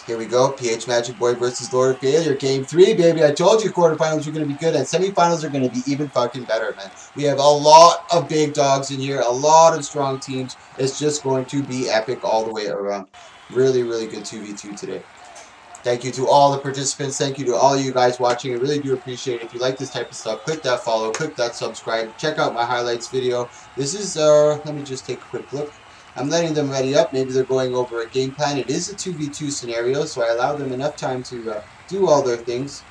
Speaker 1: Here we go. PH Magic Boy versus Lord of Failure. Game 3, baby. I told you quarterfinals were going to be good, and semifinals are going to be even fucking better, man. We have a lot of big dogs in here, a lot of strong teams. It's just going to be epic all the way around. Really, really good 2v2 today. Thank you to all the participants. Thank you to all you guys watching. I really do appreciate it. If you like this type of stuff, click that follow, click that subscribe. Check out my highlights video. This is, let me just take a quick look. I'm letting them ready up. Maybe they're going over a game plan. It is a 2v2 scenario, so I allow them enough time to do all their things.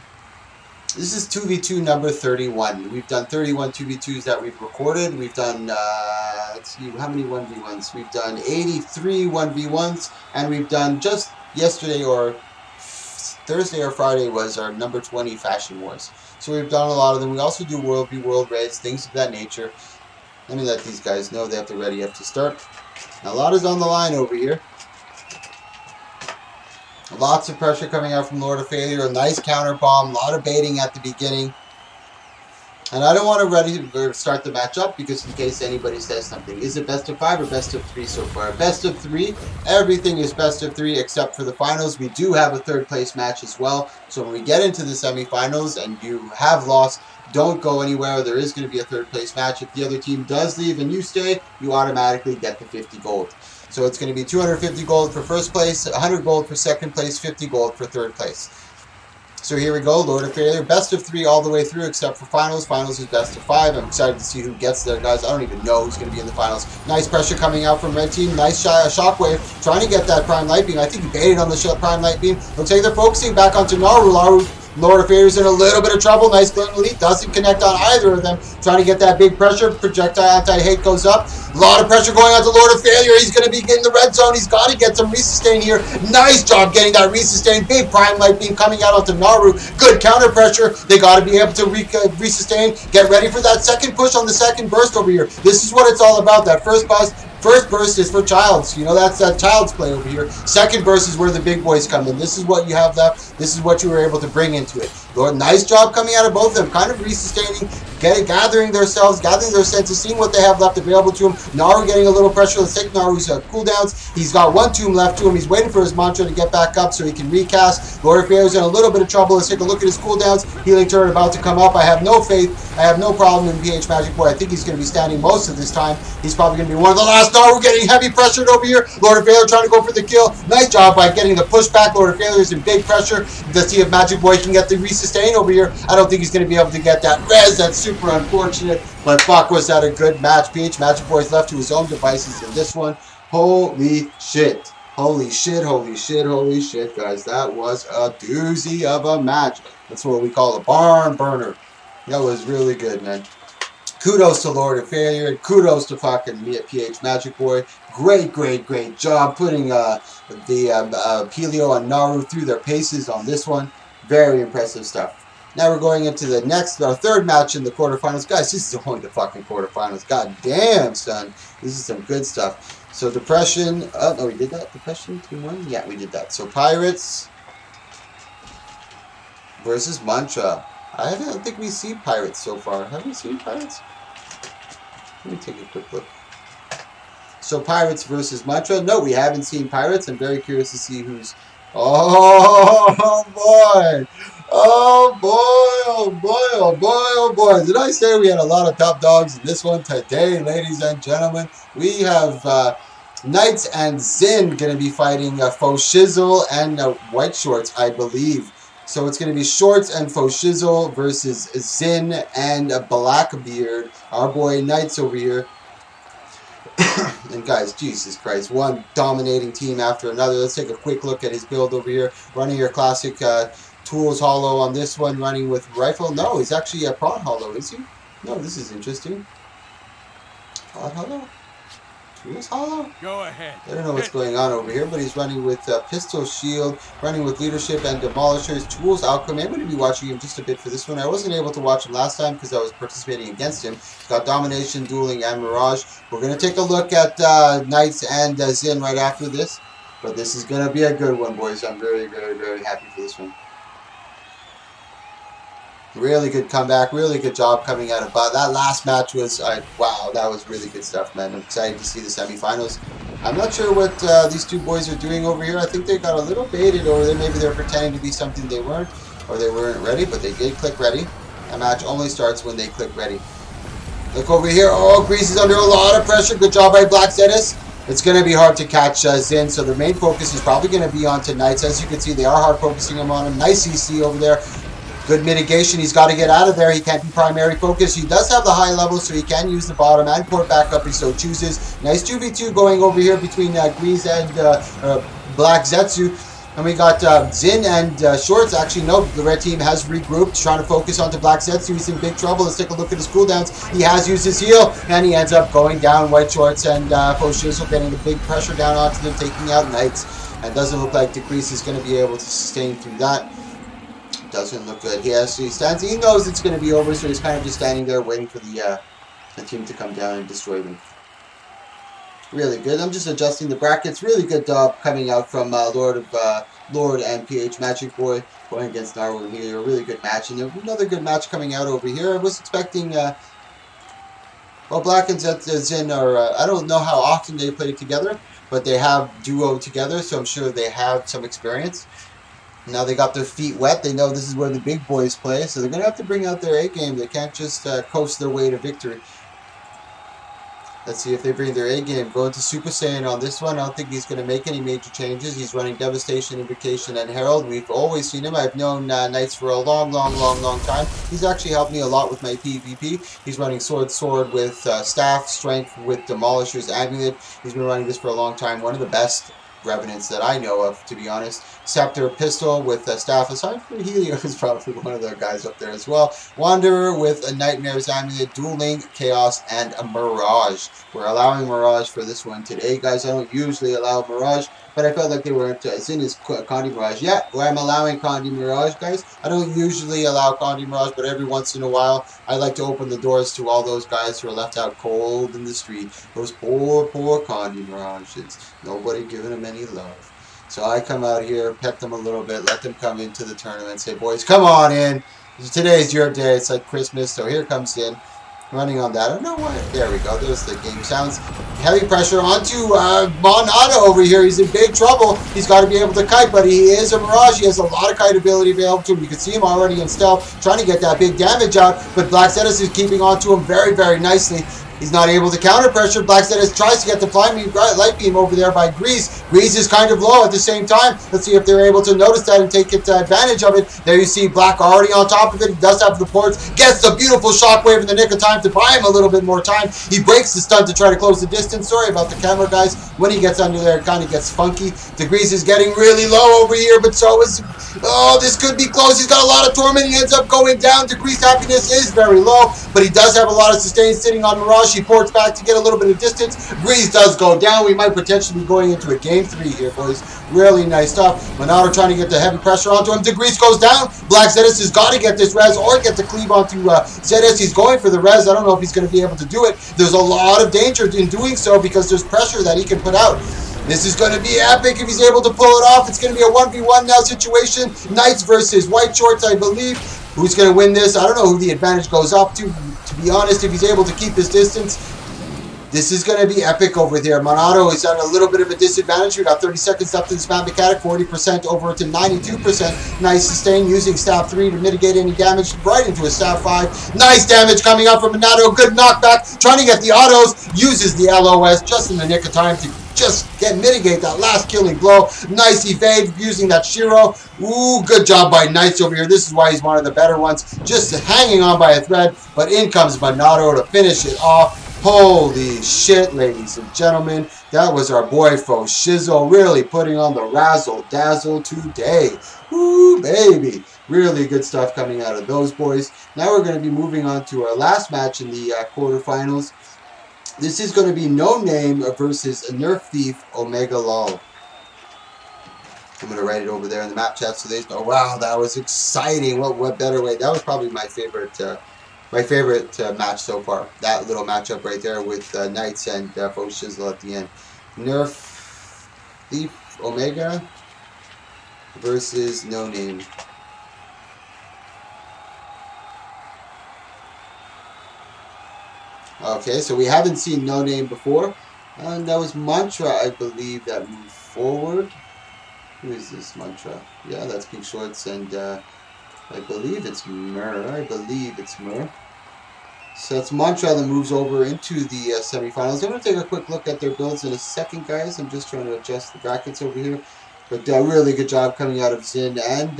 Speaker 1: This is 2v2 number 31. We've done 31 2v2s that we've recorded. We've done, let's see, how many 1v1s? We've done 83 1v1s, and we've done just yesterday or Thursday or Friday was our number 20 Fashion Wars. So we've done a lot of them. We also do World v World raids, things of that nature. Let me let these guys know they have to ready up to start. Now, a lot is on the line over here. Lots of pressure coming out from Lord of Failure. A nice counter bomb. A lot of baiting at the beginning. And I don't want to start the match up because in case anybody says something. Is it best of 5 or best of 3 so far? Best of 3. Everything is best of 3 except for the finals. We do have a third place match as well. So when we get into the semifinals and you have lost, don't go anywhere. There is going to be a third place match. If the other team does leave and you stay, you automatically get the 50 gold. So it's going to be 250 gold for first place, 100 gold for second place, 50 gold for third place. So here we go, Lord of Failure. Best of 3 all the way through except for finals. Finals is best of 5. I'm excited to see who gets there, guys. I don't even know who's going to be in the finals. Nice pressure coming out from red team. Nice shockwave. Trying to get that prime light beam. I think he baited on the prime light beam. Looks like they're focusing back onto Naru. Lord of Failures in a little bit of trouble. Nice Glen Elite. Doesn't connect on either of them. Trying to get that big pressure. Projectile anti-hate goes up. A lot of pressure going on to Lord of Failure. He's going to be getting the red zone. He's got to get some resustain here. Nice job getting that resustain. Big prime light beam coming out onto Naru. Good counter pressure. They got to be able to resustain. Get ready for that second push on the second burst over here. This is what it's all about. That first burst is for childs. You know, that's that child's play over here. Second burst is where the big boys come in. This is what you have left. This is what you were able to bring into it. Lord, nice job coming out of both of them. Kind of resustaining, gathering their senses, seeing what they have left available to him. Naru getting a little pressure. Let's take Naru's cooldowns. He's got one tomb left to him. He's waiting for his mantra to get back up so he can recast. Lord of Failures in a little bit of trouble. Let's take a look at his cooldowns. Healing turret about to come up. I have no faith. I have no problem in PH Magic Boy. I think he's going to be standing most of this time. He's probably going to be one of the last. Naru getting heavy pressured over here. Lord of Failure trying to go for the kill. Nice job by getting the pushback. Lord of Failure is in big pressure. Let's see if Magic Boy can get the resustain over here. I don't think he's going to be able to get that res. That's super unfortunate. But fuck, was that a good match. PH Magic Boy's left to his own devices in this one. Holy shit. Holy shit, holy shit, holy shit, guys. That was a doozy of a match. That's what we call a barn burner. That was really good, man. Kudos to Lord of Failure, and kudos to fucking me at PH Magic Boy. Great, great, great job putting the Pelio and Naru through their paces on this one. Very impressive stuff. Now we're going into the next, our third match in the quarterfinals. Guys, this is only the fucking quarterfinals. God damn, son. This is some good stuff. So Depression, oh no, we did that? Depression 2-1? Yeah, we did that. So Pirates versus Mantra. I don't think we've seen Pirates so far. Have we seen Pirates? Let me take a quick look. So Pirates versus Mantra. No, we haven't seen Pirates. I'm very curious to see who's... Oh, boy. Oh, boy. Oh, boy. Oh, boy. Oh, boy. Did I say we had a lot of top dogs in this one today, ladies and gentlemen? We have Knights and Zin going to be fighting Faux Shizzle and White Shorts, I believe. So it's going to be Shorts and Faux Shizzle versus Zin and Blackbeard. Our boy Knights over here. And guys, Jesus Christ, one dominating team after another. Let's take a quick look at his build over here. Running your classic Tools Hollow on this one. Running with Rifle. No, he's actually a Prod Hollow, is he? No, this is interesting. Prod Hollow? Tools Hollow?
Speaker 2: Go ahead.
Speaker 1: I don't know what's going on over here, but he's running with Pistol Shield, running with Leadership and Demolishers, Tools Alchemy. I'm going to be watching him just a bit for this one. I wasn't able to watch him last time because I was participating against him. He's got Domination, Dueling, and Mirage. We're going to take a look at Knights and Zin right after this, but this is going to be a good one, boys. I'm very, very, very happy for this one. Really good comeback, really good job coming out of that last match was, wow, that was really good stuff, man. I'm excited to see the semifinals. I'm not sure what these two boys are doing over here. I think they got a little baited over there. Maybe they're pretending to be something they weren't, or they weren't ready, but they did click ready. A match only starts when they click ready. Look over here. Oh, Grease is under a lot of pressure. Good job by Black Zetis. It's going to be hard to catch Zin, so their main focus is probably going to be on Knights. As you can see, they are hard focusing him on him. Nice CC over there. Good mitigation. He's got to get out of there. He can't be primary focus. He does have the high level, so he can use the bottom and port back up if so chooses. Nice 2v2 going over here between Grease and Black Zetsu. And we got Zin and Shorts. Actually, no, the red team has regrouped, trying to focus onto Black Zetsu. He's in big trouble. Let's take a look at his cooldowns. He has used his heal, and he ends up going down. White Shorts and Faux Shizzle getting the big pressure down onto them, taking out Knights. And doesn't look like Decrease is going to be able to sustain through that. Doesn't look good. He stands. He knows it's going to be over, so he's kind of just standing there waiting for the team to come down and destroy them. Really good. I'm just adjusting the brackets. Really good job coming out from Lord and PH Magic Boy going against Narwhal here. A really good match, and another good match coming out over here. I was expecting. Well, Black and Zin are. I don't know how often they play together, but they have duo together, so I'm sure they have some experience. Now they got their feet wet. They know this is where the big boys play, so they're gonna have to bring out their A game. They can't just coast their way to victory. Let's see if they bring their A game. Going to Super Saiyan on this one. I don't think he's going to make any major changes. He's running Devastation, Invocation, and Herald. We've always seen him. I've known Knights for a long time. He's actually helped me a lot with my PvP. He's running Sword with Staff, Strength with Demolisher's Amulet. He's been running this for a long time. One of the best Revenants that I know of, to be honest. Scepter, Pistol with Staff. Aside from Helio is probably one of the guys up there as well. Wanderer with a Nightmare's Amulet, Dual Link, Chaos, and a Mirage. We're allowing Mirage for this one today, guys. I don't usually allow Mirage, but I felt like they weren't. Zin is Condi Mirage. Yeah, I'm allowing Condi Mirage, guys. I don't usually allow Condi Mirage, but every once in a while, I like to open the doors to all those guys who are left out cold in the street. Those poor Condi Mirages. Nobody giving them any love. So I come out here, pet them a little bit, let them come into the tournament, say, boys, come on in. Today's your day. It's like Christmas, so here comes in. Running on that. I don't know why. There we go. There's the game sounds. Heavy pressure onto Monada over here. He's in big trouble. He's got to be able to kite, but he is a Mirage. He has a lot of kite ability available to him. You can see him already in stealth, trying to get that big damage out, but Black Zetas is keeping on to him very nicely. He's not able to counter pressure. Black Zetas tries to get the light beam over there by Grease. Grease is kind of low at the same time. Let's see if they're able to notice that and take advantage of it. There you see Black already on top of it. He does have the ports. Gets the beautiful shockwave in the nick of time to buy him a little bit more time. He breaks the stun to try to close the distance. Sorry about the camera, guys. When he gets under there, it kind of gets funky. The Grease is getting really low over here, but so is... Oh, this could be close. He's got a lot of torment. He ends up going down. The Grease happiness is very low, but he does have a lot of sustain sitting on Mirage. He ports back to get a little bit of distance. Grease does go down. We might potentially be going into a game 3 here, boys. Really nice stuff. Monado trying to get the heavy pressure onto him. Grease goes down. Black Zetas has got to get this res or get the cleave onto Zetas. He's going for the res. I don't know if he's going to be able to do it. There's a lot of danger in doing so because there's pressure that he can put out. This is going to be epic if he's able to pull it off. It's going to be a 1v1 now situation. Knights versus White Shorts, I believe. Who's going to win this? I don't know who the advantage goes up to be honest, if he's able to keep his distance. This is going to be epic over there. Monado is at a little bit of a disadvantage. We got 30 seconds left in this map mechanic. 40% over to 92%. Nice sustain using Staff 3 to mitigate any damage right into a Staff 5. Nice damage coming up from Monado. Good knockback. Trying to get the autos. Uses the LOS just in the nick of time to just mitigate that last killing blow. Nice evade using that Shiro. Ooh, good job by Knights over here. This is why he's one of the better ones. Just hanging on by a thread. But in comes Monado to finish it off. Holy shit, ladies and gentlemen. That was our boy Fo Shizzle really putting on the razzle dazzle today. Woo, baby. Really good stuff coming out of those boys. Now we're going to be moving on to our last match in the quarterfinals. This is going to be No Name versus a Nerf Thief Omega Lol. I'm going to write it over there in the map chat so they know. Wow, that was exciting. What better way? That was probably my favorite match so far. That little matchup right there with Knights and Fo Shizzle at the end. Nerf Thief Omega versus No Name. Okay, so we haven't seen No Name before. And that was Mantra, I believe, that moved forward. Who is this Mantra? Yeah, that's Pink Shorts, and I believe it's Mur. So it's Mantra that moves over into the semifinals. I'm going to take a quick look at their builds in a second, guys. I'm just trying to adjust the brackets over here. But really good job coming out of Zin and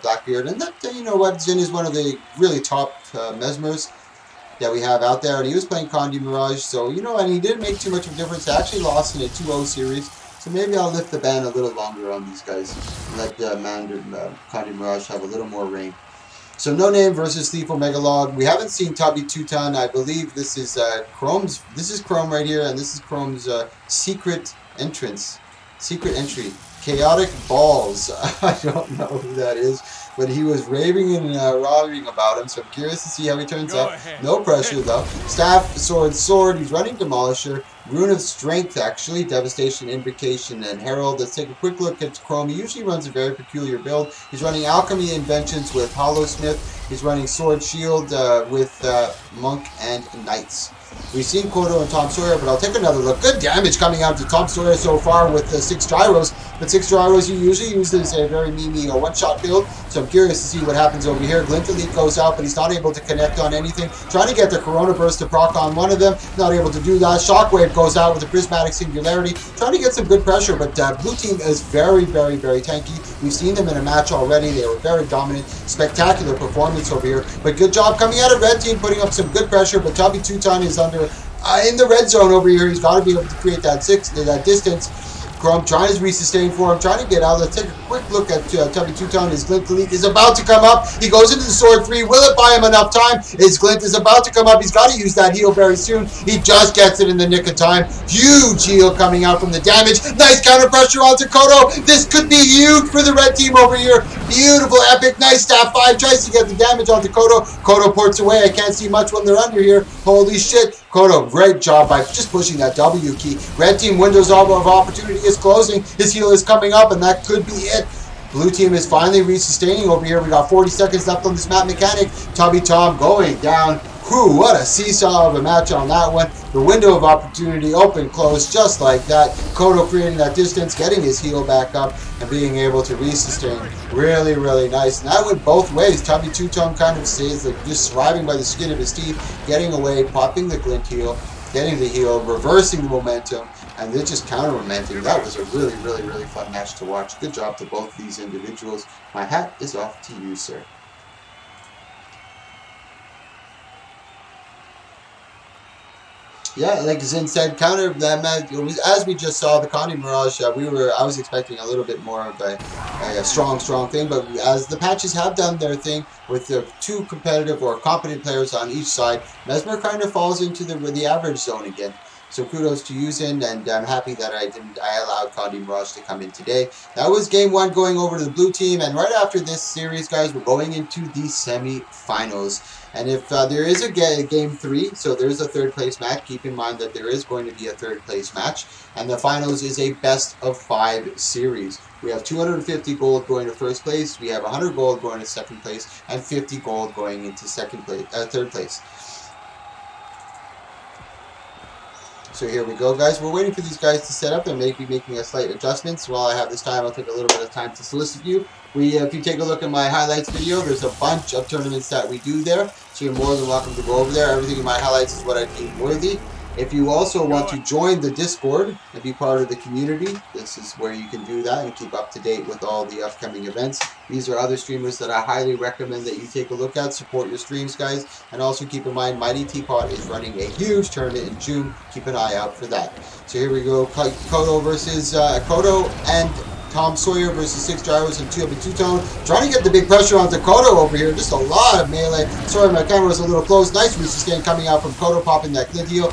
Speaker 1: Blackbeard. And that, you know what, Zin is one of the really top mesmers that we have out there, and he was playing Condi Mirage, so, you know, and he didn't make too much of a difference. He actually lost in a 2-0 series, so maybe I'll lift the ban a little longer on these guys, and let Condi Mirage have a little more reign. So No Name versus Thief Omega Log. We haven't seen Tubby Tutan. I believe this is Chrome's. This is Chrome right here, and this is Chrome's secret entry. Chaotic Balls. I don't know who that is, but he was raving and raving about him, so I'm curious to see how he turns out. No pressure, though. Staff, sword. He's running Demolisher. Rune of Strength, actually. Devastation, Invocation, and Herald. Let's take a quick look at Chrome. He usually runs a very peculiar build. He's running Alchemy Inventions with Hollowsmith. He's running Sword Shield with Monk and Knights. We've seen Kodo and Tom Sawyer, but I'll take another look. Good damage coming out to Tom Sawyer so far with 6 gyros. But 6 gyros you usually use as a very memey one-shot build. So I'm curious to see what happens over here. Glint Elite goes out, but he's not able to connect on anything. Trying to get the Corona Burst to proc on one of them. Not able to do that. Shockwave goes out with a Prismatic Singularity. Trying to get some good pressure, but blue team is very, very, very tanky. We've seen them in a match already. They were very dominant. Spectacular performance over here. But good job coming out of red team, putting up some good pressure. But Tubby Teuton is under in the red zone over here. He's got to be able to create that distance. Chrome trying to resustain for him, trying to get out. Let's take a quick look at Tubby Teuton. His Glint Elite is about to come up. He goes into the Sword 3. Will it buy him enough time? His Glint is about to come up. He's got to use that heal very soon. He just gets it in the nick of time. Huge heal coming out from the damage. Nice counter pressure onto Kodo. This could be huge for the red team over here. Beautiful, epic, nice staff 5. Tries to get the damage onto Kodo. Kodo ports away. I can't see much when they're under here. Holy shit. Kodo, great job by just pushing that W key. Red team windows of opportunity is closing. His heal is coming up, and that could be it. Blue team is finally resustaining over here. We got 40 seconds left on this map mechanic. Tubby Tom going down. Whew, what a seesaw of a match on that one. The window of opportunity open, close, just like that. Kodo creating that distance, getting his heal back up, and being able to resustain. Really, really nice. And that went both ways. Tubby Teuton kind of stays like just surviving by the skin of his teeth, getting away, popping the glint heal, getting the heal, reversing the momentum, and then just counter-momentum. That was a really, really, really fun match to watch. Good job to both these individuals. My hat is off to you, sir. Yeah, like Zin said, counter that match. As we just saw, the Connie Mirage. I was expecting a little bit more of a strong thing, but as the patches have done their thing with the 2 competitive or competent players on each side, Mesmer kind of falls into the average zone again. So kudos to Yuzin, and I'm happy that I allowed Connie Mirage to come in today. That was game 1 going over to the blue team, and right after this series, guys, we're going into the semi-finals. And if there is a game 3, so there's a 3rd place match, keep in mind that there is going to be a 3rd place match. And the finals is a best of 5 series. We have 250 gold going to 1st place, we have 100 gold going to 2nd place, and 50 gold going into 3rd place. So here we go, guys. We're waiting for these guys to set up and maybe making a slight adjustments. While I have this time, I'll take a little bit of time to solicit you. If you take a look at my highlights video, there's a bunch of tournaments that we do there. So you're more than welcome to go over there. Everything in my highlights is what I deem worthy. If you also want to join the Discord and be part of the community, this is where you can do that and keep up to date with all the upcoming events. These are other streamers that I highly recommend that you take a look at. Support your streams, guys. And also keep in mind, Mighty Teapot is running a huge tournament in June. Keep an eye out for that. So here we go. Kodo versus Kodo and Tom Sawyer versus 6 gyros and Tubby Teuton. Trying to get the big pressure onto Kodo over here. Just a lot of melee. Sorry, my camera was a little close. Nice resustain coming out from Kodo, popping that glint heal.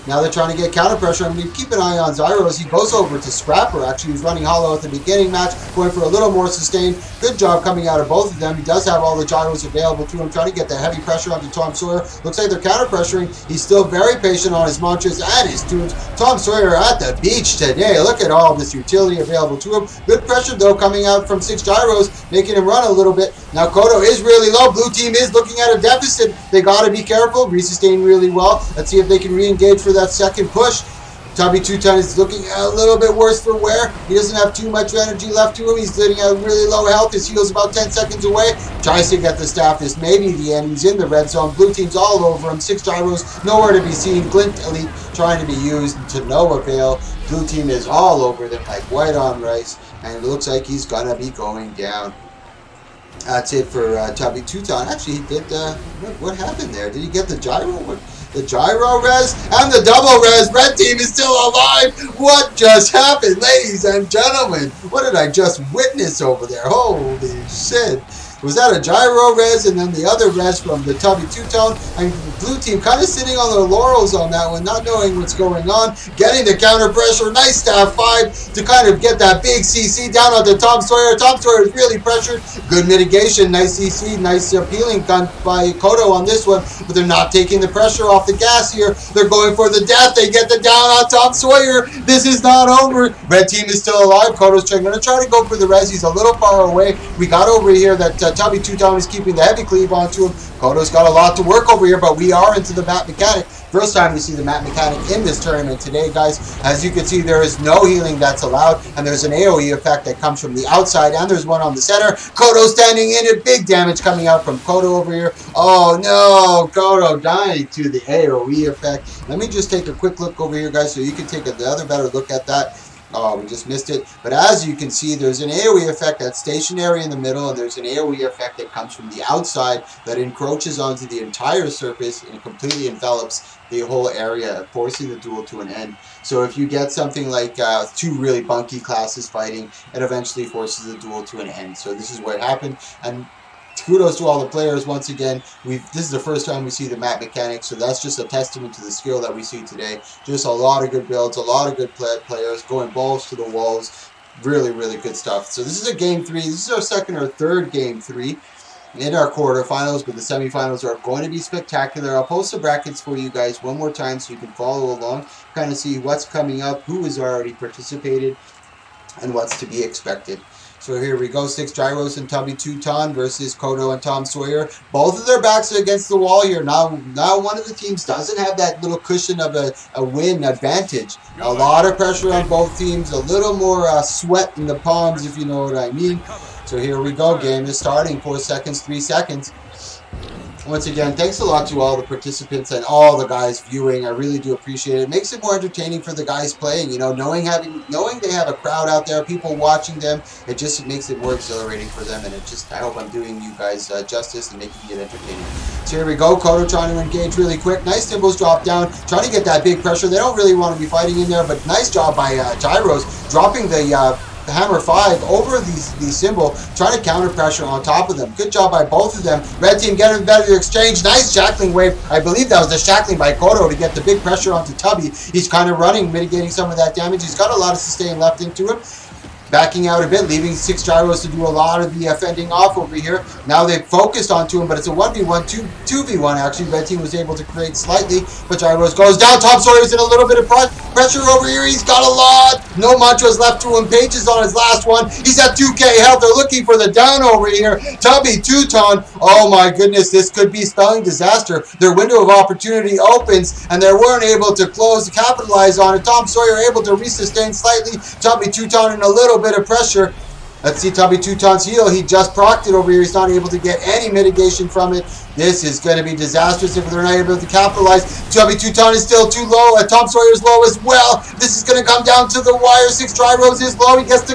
Speaker 1: Now they're trying to get counter pressure. I mean, keep an eye on Zyros. He goes over to Scrapper. Actually, he's running hollow at the beginning match, going for a little more sustain. Good job coming out of both of them. He does have all the gyros available to him, trying to get the heavy pressure onto Tom Sawyer. Looks like they're counter pressuring. He's still very patient on his mantras and his tunes. Tom Sawyer at the beach today. Look at all this utility available to him. Good pressure, though, coming out from 6 gyros, making him run a little bit. Now, Kodo is really low. Blue team is looking at a deficit. They got to be careful. Resustain really well. Let's see if they can re-engage for that second push. Tubby Teuton is looking a little bit worse for wear. He doesn't have too much energy left to him. He's getting a really low health. His heal's about 10 seconds away. Tries to get the staff. This may be the end. He's in the red zone. Blue team's all over him. 6 gyros, nowhere to be seen. Glint Elite trying to be used to no avail. Blue team is all over them like white on rice. And it looks like he's going to be going down. That's it for Tubby Teuton. Actually, he did. What happened there? Did he get the gyro? The gyro res and the double res. Red team is still alive. What just happened, ladies and gentlemen? What did I just witness over there? Holy shit. Was that a gyro res and then the other res from the Tubby two-tone? And blue team kind of sitting on their laurels on that one, not knowing what's going on. Getting the counter pressure. Nice stab 5 to kind of get that big CC down onto Tom Sawyer. Tom Sawyer is really pressured. Good mitigation. Nice CC. Nice peeling done by Kodo on this one. But they're not taking the pressure off the gas here. They're going for the death. They get the down on Tom Sawyer. This is not over. Red team is still alive. Kodo's going to try to go for the res. He's a little far away. We got over here that Tubby two-tone is keeping the heavy cleave onto him. Kodo's got a lot to work over here, but we are into the map mechanic. First time we see the map mechanic in this tournament today, guys. As you can see, there is no healing that's allowed, and there's an AoE effect that comes from the outside, and there's one on the center. Kodo standing in it. Big damage coming out from Kodo over here. Oh, no. Kodo dying to the AoE effect. Let me just take a quick look over here, guys, so you can take another better look at that. Oh, we just missed it. But as you can see, there's an AoE effect that's stationary in the middle, and there's an AoE effect that comes from the outside that encroaches onto the entire surface and completely envelops the whole area, forcing the duel to an end. So if you get something like 2 really bunky classes fighting, it eventually forces the duel to an end. So this is what happened, and kudos to all the players once again. This is the first time we see the map mechanics, so that's just a testament to the skill that we see today. Just a lot of good builds, a lot of good players going balls to the walls. Really, really good stuff. So this is a game 3. This is our second or third game 3 in our quarterfinals, but the semifinals are going to be spectacular. I'll post the brackets for you guys one more time so you can follow along, kind of see what's coming up, who has already participated, and what's to be expected. So here we go, 6 gyros and Tubby two-ton versus Kodo and Tom Sawyer. Both of their backs are against the wall here. Now one of the teams doesn't have that little cushion of a win advantage. A lot of pressure on both teams, a little more sweat in the palms, if you know what I mean. So here we go, game is starting, 4 seconds, 3 seconds. Once again, thanks a lot to all the participants and all the guys viewing. I really do appreciate it. It makes it more entertaining for the guys playing. You know, knowing they have a crowd out there, people watching them, it just makes it more exhilarating for them. And I hope I'm doing you guys justice and making it entertaining. So here we go. Kodo trying to engage really quick. Nice Timbos drop down, trying to get that big pressure. They don't really want to be fighting in there, but nice job by Gyros dropping the Hammer 5 over the symbol, trying to counter pressure on top of them. Good job by both of them. Red team getting better exchange. Nice shackling wave. I believe that was the shackling by Kodo to get the big pressure onto Tubby. He's kind of running, mitigating some of that damage. He's got a lot of sustain left into him. Backing out a bit, leaving 6 gyros to do a lot of the fending off over here. Now they've focused onto him, but it's a 1v1, 2v1 actually. Red team was able to create slightly, but gyros goes down. Tom Sawyer's in a little bit of pressure over here. He's got a lot. No mantras left to him. Pages on his last one. He's at 2k health. They're looking for the down over here. Tubby two-ton. Oh my goodness, this could be spelling disaster. Their window of opportunity opens, and they weren't able to capitalize on it. Tom Sawyer able to resustain slightly. Tubby two-ton in a little bit of pressure. Let's see Tubby two-ton's heal. He just procced it over here. He's not able to get any mitigation from it. This is going to be disastrous if they're not able to capitalize. Tubby two-ton is still too low. Tom Sawyer's low as well. This is going to come down to the wire. 6 gyros is low. He gets the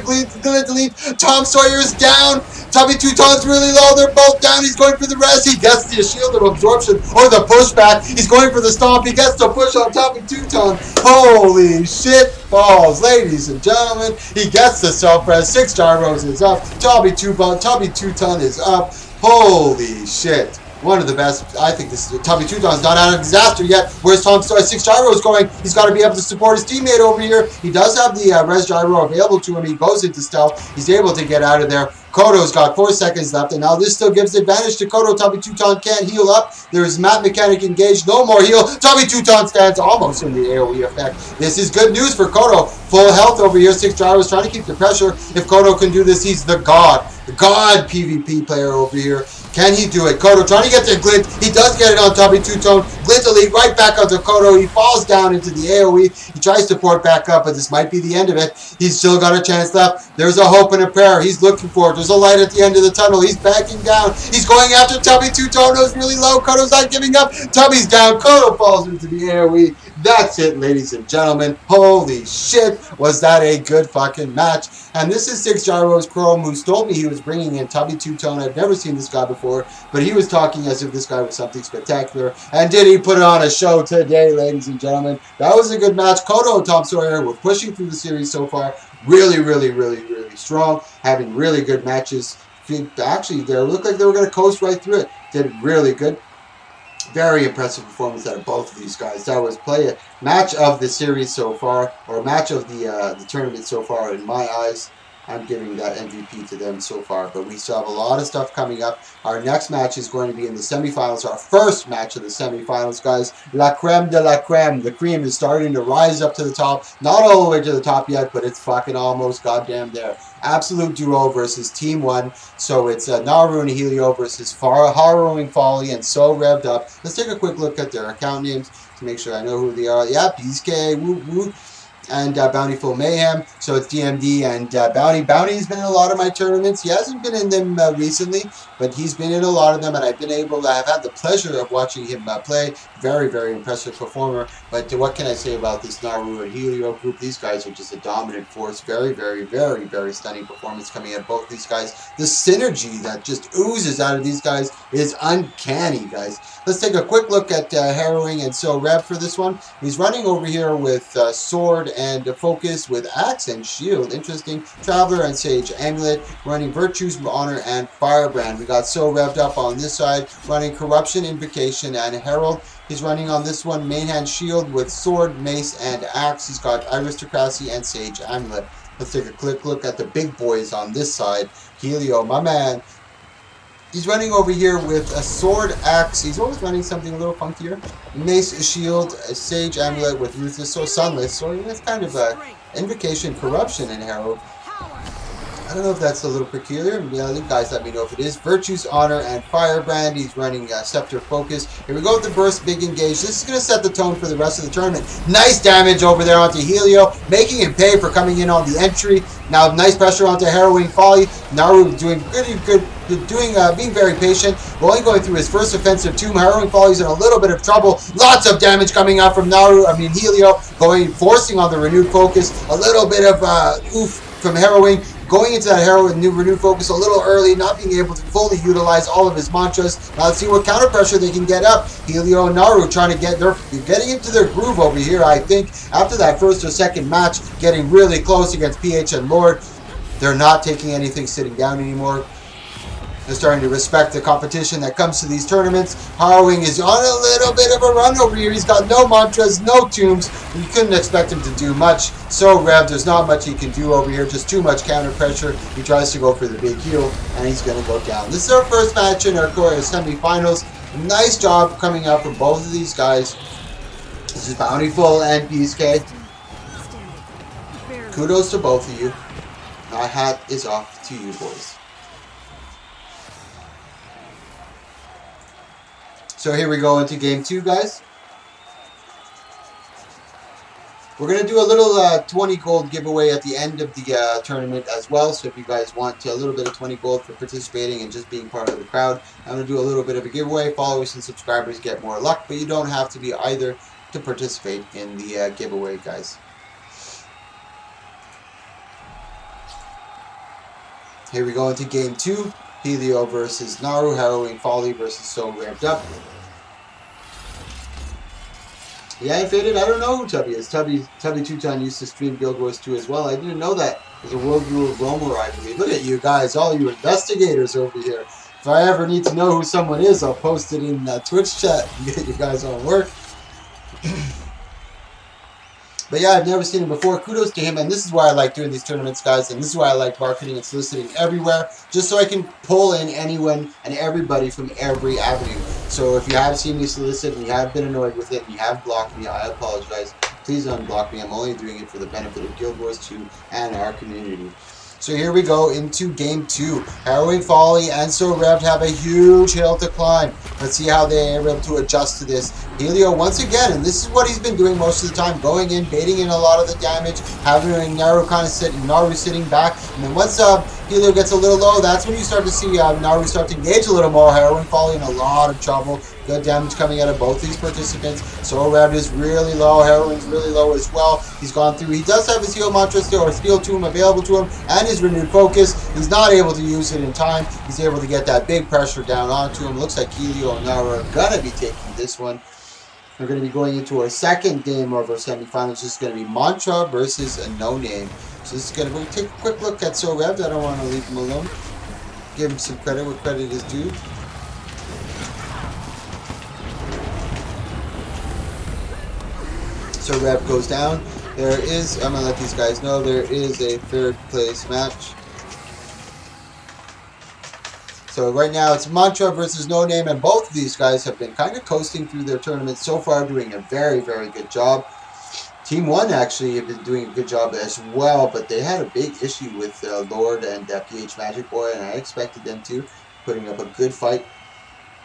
Speaker 1: delete. Tom Sawyer is down. Tubby two-ton's really low. They're both down. He's going for the rest. He gets the shield of absorption or the pushback. He's going for the stomp. He gets the push on Tubby two-ton. Holy shit balls, ladies and gentlemen. He gets the self-res. 6 gyros is up. Tubby two-ton is up. Holy shit. One of the best. I think this is Tubby two-ton's not out of disaster yet. Where's Tom Sawyer? 6 gyros going. He's got to be able to support his teammate over here. He does have the res gyro available to him. He goes into stealth. He's able to get out of there. Kodo's got 4 seconds left, and now this still gives advantage to Kodo. Tubby two-ton can't heal up. There's map mechanic engaged. No more heal. Tubby two-ton stands almost in the AoE effect. This is good news for Kodo. Full health over here. 6 gyros trying to keep the pressure. If Kodo can do this, he's the god PvP player over here. Can he do it? Kodo trying to get the glint. He does get it on Tubby two-tone. Glint elite right back onto Kodo. He falls down into the AoE. He tries to port back up, but this might be the end of it. He's still got a chance left. There's a hope and a prayer. He's looking for it. There's a light at the end of the tunnel. He's backing down. He's going after Tubby two-tone. It's really low. Kodo's not giving up. Tubby's down. Kodo falls into the AoE. That's it, ladies and gentlemen. Holy shit, was that a good fucking match. And this is 6 gyros Chrome, who told me he was bringing in Tubby two-tone. I've never seen this guy before, but he was talking as if this guy was something spectacular. And did he put on a show today, ladies and gentlemen? That was a good match. Kodo and Tom Sawyer were pushing through the series so far. Really, really, really, really strong. Having really good matches. actually, they looked like they were going to coast right through it. Did really good. Very impressive performance out of both of these guys. That was play a match of the series so far, or match of the tournament so far in my eyes. I'm giving that MVP to them so far, but we still have a lot of stuff coming up. Our next match is going to be in the semifinals, our first match of the semifinals, guys. La creme de la creme. The cream is starting to rise up to the top. Not all the way to the top yet, but it's fucking almost goddamn there. Absolute Duo versus Team 1. So it's Naru and Helio versus Harrowing Folly and So Revved Up. Let's take a quick look at their account names to make sure I know who they are. Yeah, BSK, woo woo. And Bountiful Mayhem. So it's DMD and Bounty. Bounty's been in a lot of my tournaments. He hasn't been in them recently, but he's been in a lot of them, and I've been able to have had the pleasure of watching him play. Very, very impressive performer. But what can I say about this Naru and Helio group? These guys are just a dominant force. Very, very, very, very stunning performance coming out of both these guys. The synergy that just oozes out of these guys is uncanny, guys. Let's take a quick look at Harrowing and So Rev for this one. He's running over here with Sword and Focus with Axe and Shield. Interesting. Traveler and Sage Amulet. Running Virtues, Honor, and Firebrand. We got So Revved Up on this side. Running Corruption, Invocation, and Herald. He's running on this one Main Hand Shield with Sword, Mace, and Axe. He's got Aristocracy and Sage Amulet. Let's take a quick look at the big boys on this side. Helio, my man. He's running over here with a Sword, Axe. He's always running something a little funkier. Mace, Shield, a Sage Amulet with Ruthless, so Sunless. So that's kind of a Invocation, Corruption, and Herald. I don't know if that's a little peculiar. Yeah, you guys let me know if it is. Virtues, Honor, and Firebrand. He's running Scepter Focus. Here we go with the Burst, Big Engage. This is going to set the tone for the rest of the tournament. Nice damage over there onto Helio, making him pay for coming in on the entry. Now, nice pressure onto Harrowing Folly. Naru doing pretty good. Being very patient. Only going through his first offensive tomb. Harrowing Folly's in a little bit of trouble. Lots of damage coming out from Helio, forcing on the renewed focus. A little bit of oof from Harrowing. Going into that renewed focus a little early, not being able to fully utilize all of his mantras. Now let's see what counter pressure they can get up. Helio and Naru trying to getting into their groove over here, I think. After that first or second match, getting really close against PH and Lord. They're not taking anything sitting down anymore. They're starting to respect the competition that comes to these tournaments. Harrowing is on a little bit of a run over here. He's got no mantras, no tombs. You couldn't expect him to do much. So Rev, there's not much he can do over here. Just too much counter pressure. He tries to go for the big heal, and he's going to go down. This is our first match in our semifinals. Nice job coming out from both of these guys. This is Bountiful and BSK. Kudos to both of you. My hat is off to you boys. So here we go into game 2, guys. We're going to do a little 20 gold giveaway at the end of the tournament as well. So if you guys want a little bit of 20 gold for participating and just being part of the crowd, I'm going to do a little bit of a giveaway. Followers and subscribers get more luck, but you don't have to be either to participate in the giveaway, guys. Here we go into game 2. Helio versus Naru, Harrowing Folly versus So Revved Up. Yeah, I faded. I don't know who Tubby is. Tubby Two-Ton used to stream Guild Wars 2 as well. I didn't know that. There's a World Rule Roamer, I believe. Look at you guys, all you investigators over here. If I ever need to know who someone is, I'll post it in Twitch chat and get you guys on work. But yeah, I've never seen him before. Kudos to him, and this is why I like doing these tournaments, guys, and this is why I like marketing and soliciting everywhere, just so I can pull in anyone and everybody from every avenue. So if you have seen me solicit and you have been annoyed with it and you have blocked me, I apologize. Please unblock me. I'm only doing it for the benefit of Guild Wars 2 and our community. So here we go into game 2. Harrowing Folly and So Revved have a huge hill to climb. Let's see how they are able to adjust to this. Helio once again, and this is what he's been doing most of the time, going in, baiting in a lot of the damage, having Naru kind of Naru sitting back, and then once Helio gets a little low, that's when you start to see Naru start to engage a little more. Harrowing Folly in a lot of trouble. Good damage coming out of both these participants. So Revved is really low. Harrowing's really low as well. He's gone through. He does have his heal mantra still, or Steel Tomb available to him, and his renewed focus. He's not able to use it in time. He's able to get that big pressure down onto him. Looks like Helio and Naru are going to be taking this one. We're going to be going into our second game of our semifinals. This is going to be Mantra versus a no-name. So this is going to take a quick look at So Revved. I don't want to leave him alone. Give him some credit where credit is due. So Reb goes down. There is, I'm going to let these guys know, there is a third place match. So right now it's Mantra versus No Name, and both of these guys have been kind of coasting through their tournament so far, doing a very, very good job. Team 1 actually have been doing a good job as well, but they had a big issue with Lord and PH Magic Boy, and I expected them to, putting up a good fight.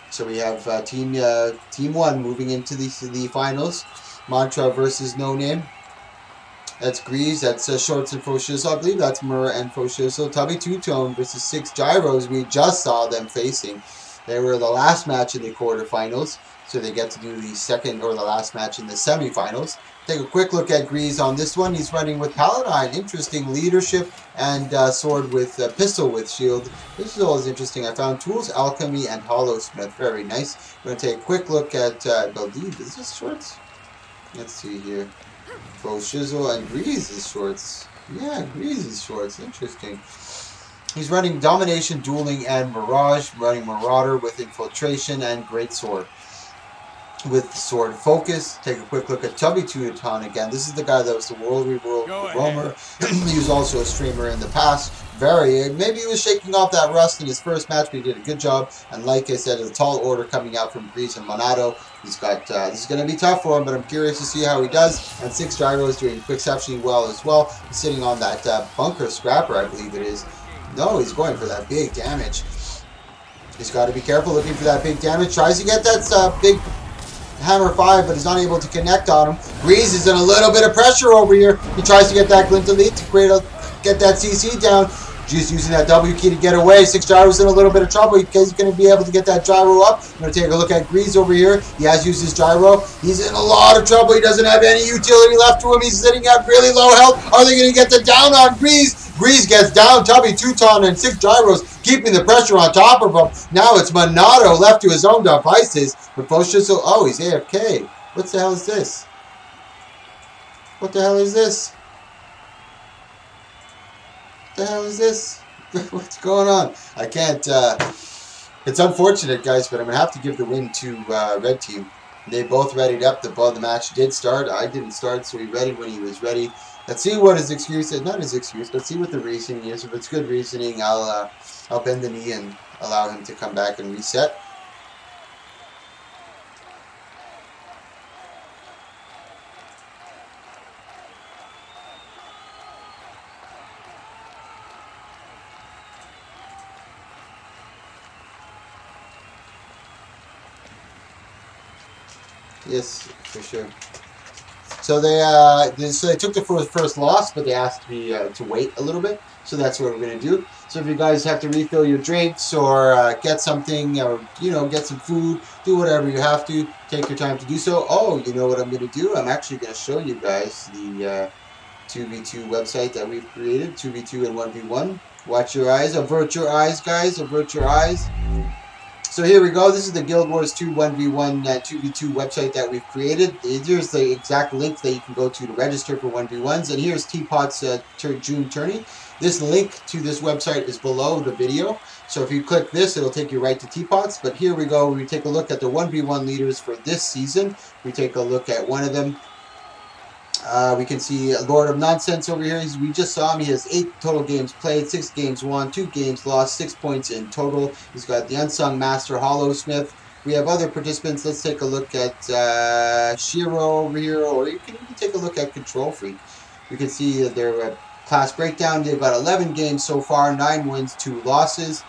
Speaker 1: So we have Team 1 moving into the finals. Mantra versus No Name. That's Grease, that's Shorts and Foshizo. I believe that's Murr and Foshizo. Tubby Two-Tone versus 6 Gyros. We just saw them facing. They were the last match in the quarterfinals, so they get to do the second or the last match in the semifinals. Take a quick look at Grease on this one. He's running with Paladine. Interesting leadership and sword with pistol with shield. This is always interesting. I found Tools, Alchemy, and Hollow Smith. Very nice. We're going to take a quick look at, I believe, is this Shorts? Let's see here. Shizzle and Grease's shorts. Yeah, Grease's shorts. Interesting. He's running Domination, Dueling, and Mirage. Running Marauder with Infiltration and Great Sword. With Sword Focus. Take a quick look at Tubby Tunaton again. This is the guy that was the World Reworld Roamer. He was also a streamer in the past. Maybe he was shaking off that rust in his first match, but he did a good job. And like I said, a tall order coming out from Grease and Monado. He's got, this is going to be tough for him, but I'm curious to see how he does. And 6 Gyro is doing exceptionally well as well. He's sitting on that bunker scrapper, I believe it is. No, he's going for that big damage. He's got to be careful looking for that big damage. Tries to get that big Hammer 5, but is unable to connect on him. Grease is in a little bit of pressure over here. He tries to get that Glint Elite to get that CC down. Just using that W key to get away. 6 Gyro's in a little bit of trouble because he's going to be able to get that Gyro up. I'm going to take a look at Grease over here. He has used his Gyro. He's in a lot of trouble. He doesn't have any utility left to him. He's sitting at really low health. Are they going to get the down on Grease? Grease gets down. Tubby, Tuton, and 6 Gyros keeping the pressure on top of him. Now it's Monado left to his own devices. But Foshizo, oh, he's AFK. What the hell is this? What the hell is this? What the hell is this? What's going on? I can't, it's unfortunate, guys, but I'm going to have to give the win to Red Team. They both readied up. The match did start. I didn't start, so he readied when he was ready. Let's see what his excuse is. Not his excuse. Let's see what the reasoning is. If it's good reasoning, I'll bend the knee and allow him to come back and reset. Yes, for sure. So they took the first loss, but they asked me to wait a little bit. So that's what we're gonna do. So if you guys have to refill your drinks or get something, or get some food, do whatever you have to. Take your time to do so. Oh, you know what I'm gonna do? I'm actually gonna show you guys the 2v2 website that we've created. 2v2 and 1v1. Watch your eyes. Avert your eyes, guys. Avert your eyes. So here we go. This is the Guild Wars 2 1v1 2v2 website that we've created. Here's the exact link that you can go to register for 1v1s. And here's Teapot's June tourney. This link to this website is below the video. So if you click this, it'll take you right to Teapot's. But here we go. We take a look at the 1v1 leaders for this season. We take a look at one of them. We can see Lord of Nonsense over here. We just saw him. He has 8 total games played, 6 games won, 2 games lost, 6 points in total. He's got the Unsung Master Hollow Smith. We have other participants. Let's take a look at Shiro over here, or you can even take a look at Control Freak. We can see their class breakdown. They've got 11 games so far, 9 wins, 2 losses.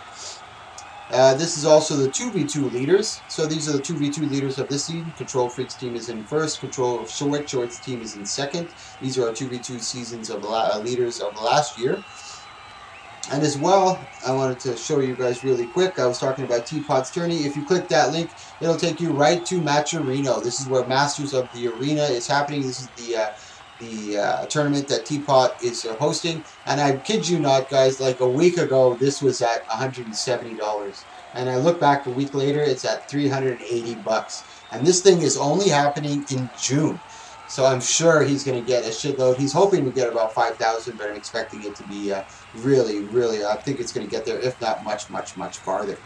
Speaker 1: This is also the 2v2 leaders. So these are the 2v2 leaders of this season. Control Freak's team is in first. Control Short's team is in second. These are our 2v2 seasons of the leaders of the last year. And as well, I wanted to show you guys really quick. I was talking about Teapot's tourney. If you click that link, it'll take you right to Match Arena. This is where Masters of the Arena is happening. This is the tournament that Teapot is hosting, and I kid you not, guys, like a week ago this was at $170, and I look back a week later, it's at $380, and this thing is only happening in June. So I'm sure he's going to get a shitload. He's hoping to get about 5,000, but I'm expecting it to be really, really, I think it's going to get there, if not much, much, much farther.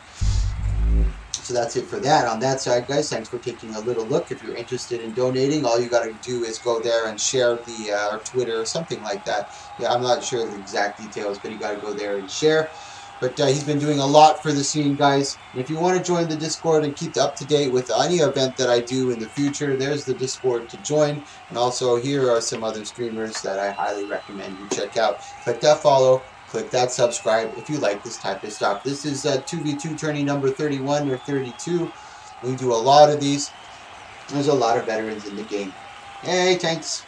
Speaker 1: So that's it for that. On that side, guys, thanks for taking a little look. If you're interested in donating, all you got to do is go there and share the Twitter or something like that. Yeah, I'm not sure the exact details, but you got to go there and share. But he's been doing a lot for the scene, guys. And if you want to join the Discord and keep up to date with any event that I do in the future, there's the Discord to join. And also, here are some other streamers that I highly recommend you check out. Click that follow. Click that subscribe if you like this type of stuff. This is 2v2 tourney number 31 or 32. We do a lot of these. There's a lot of veterans in the game. Hey, Tanks.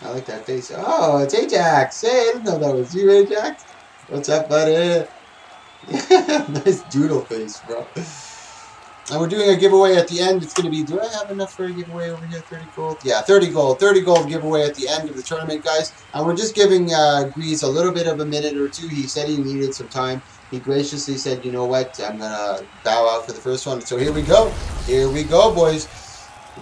Speaker 1: I like that face. Oh, it's Ajax. Hey, I didn't know that was you, Ajax. What's up, buddy? Nice doodle face, bro. And we're doing a giveaway at the end. It's going to be, do I have enough for a giveaway over here? 30 gold? Yeah, 30 gold. 30 gold giveaway at the end of the tournament, guys. And we're just giving Grease a little bit of a minute or two. He said he needed some time. He graciously said, you know what, I'm going to bow out for the first one. So here we go. Here we go, boys.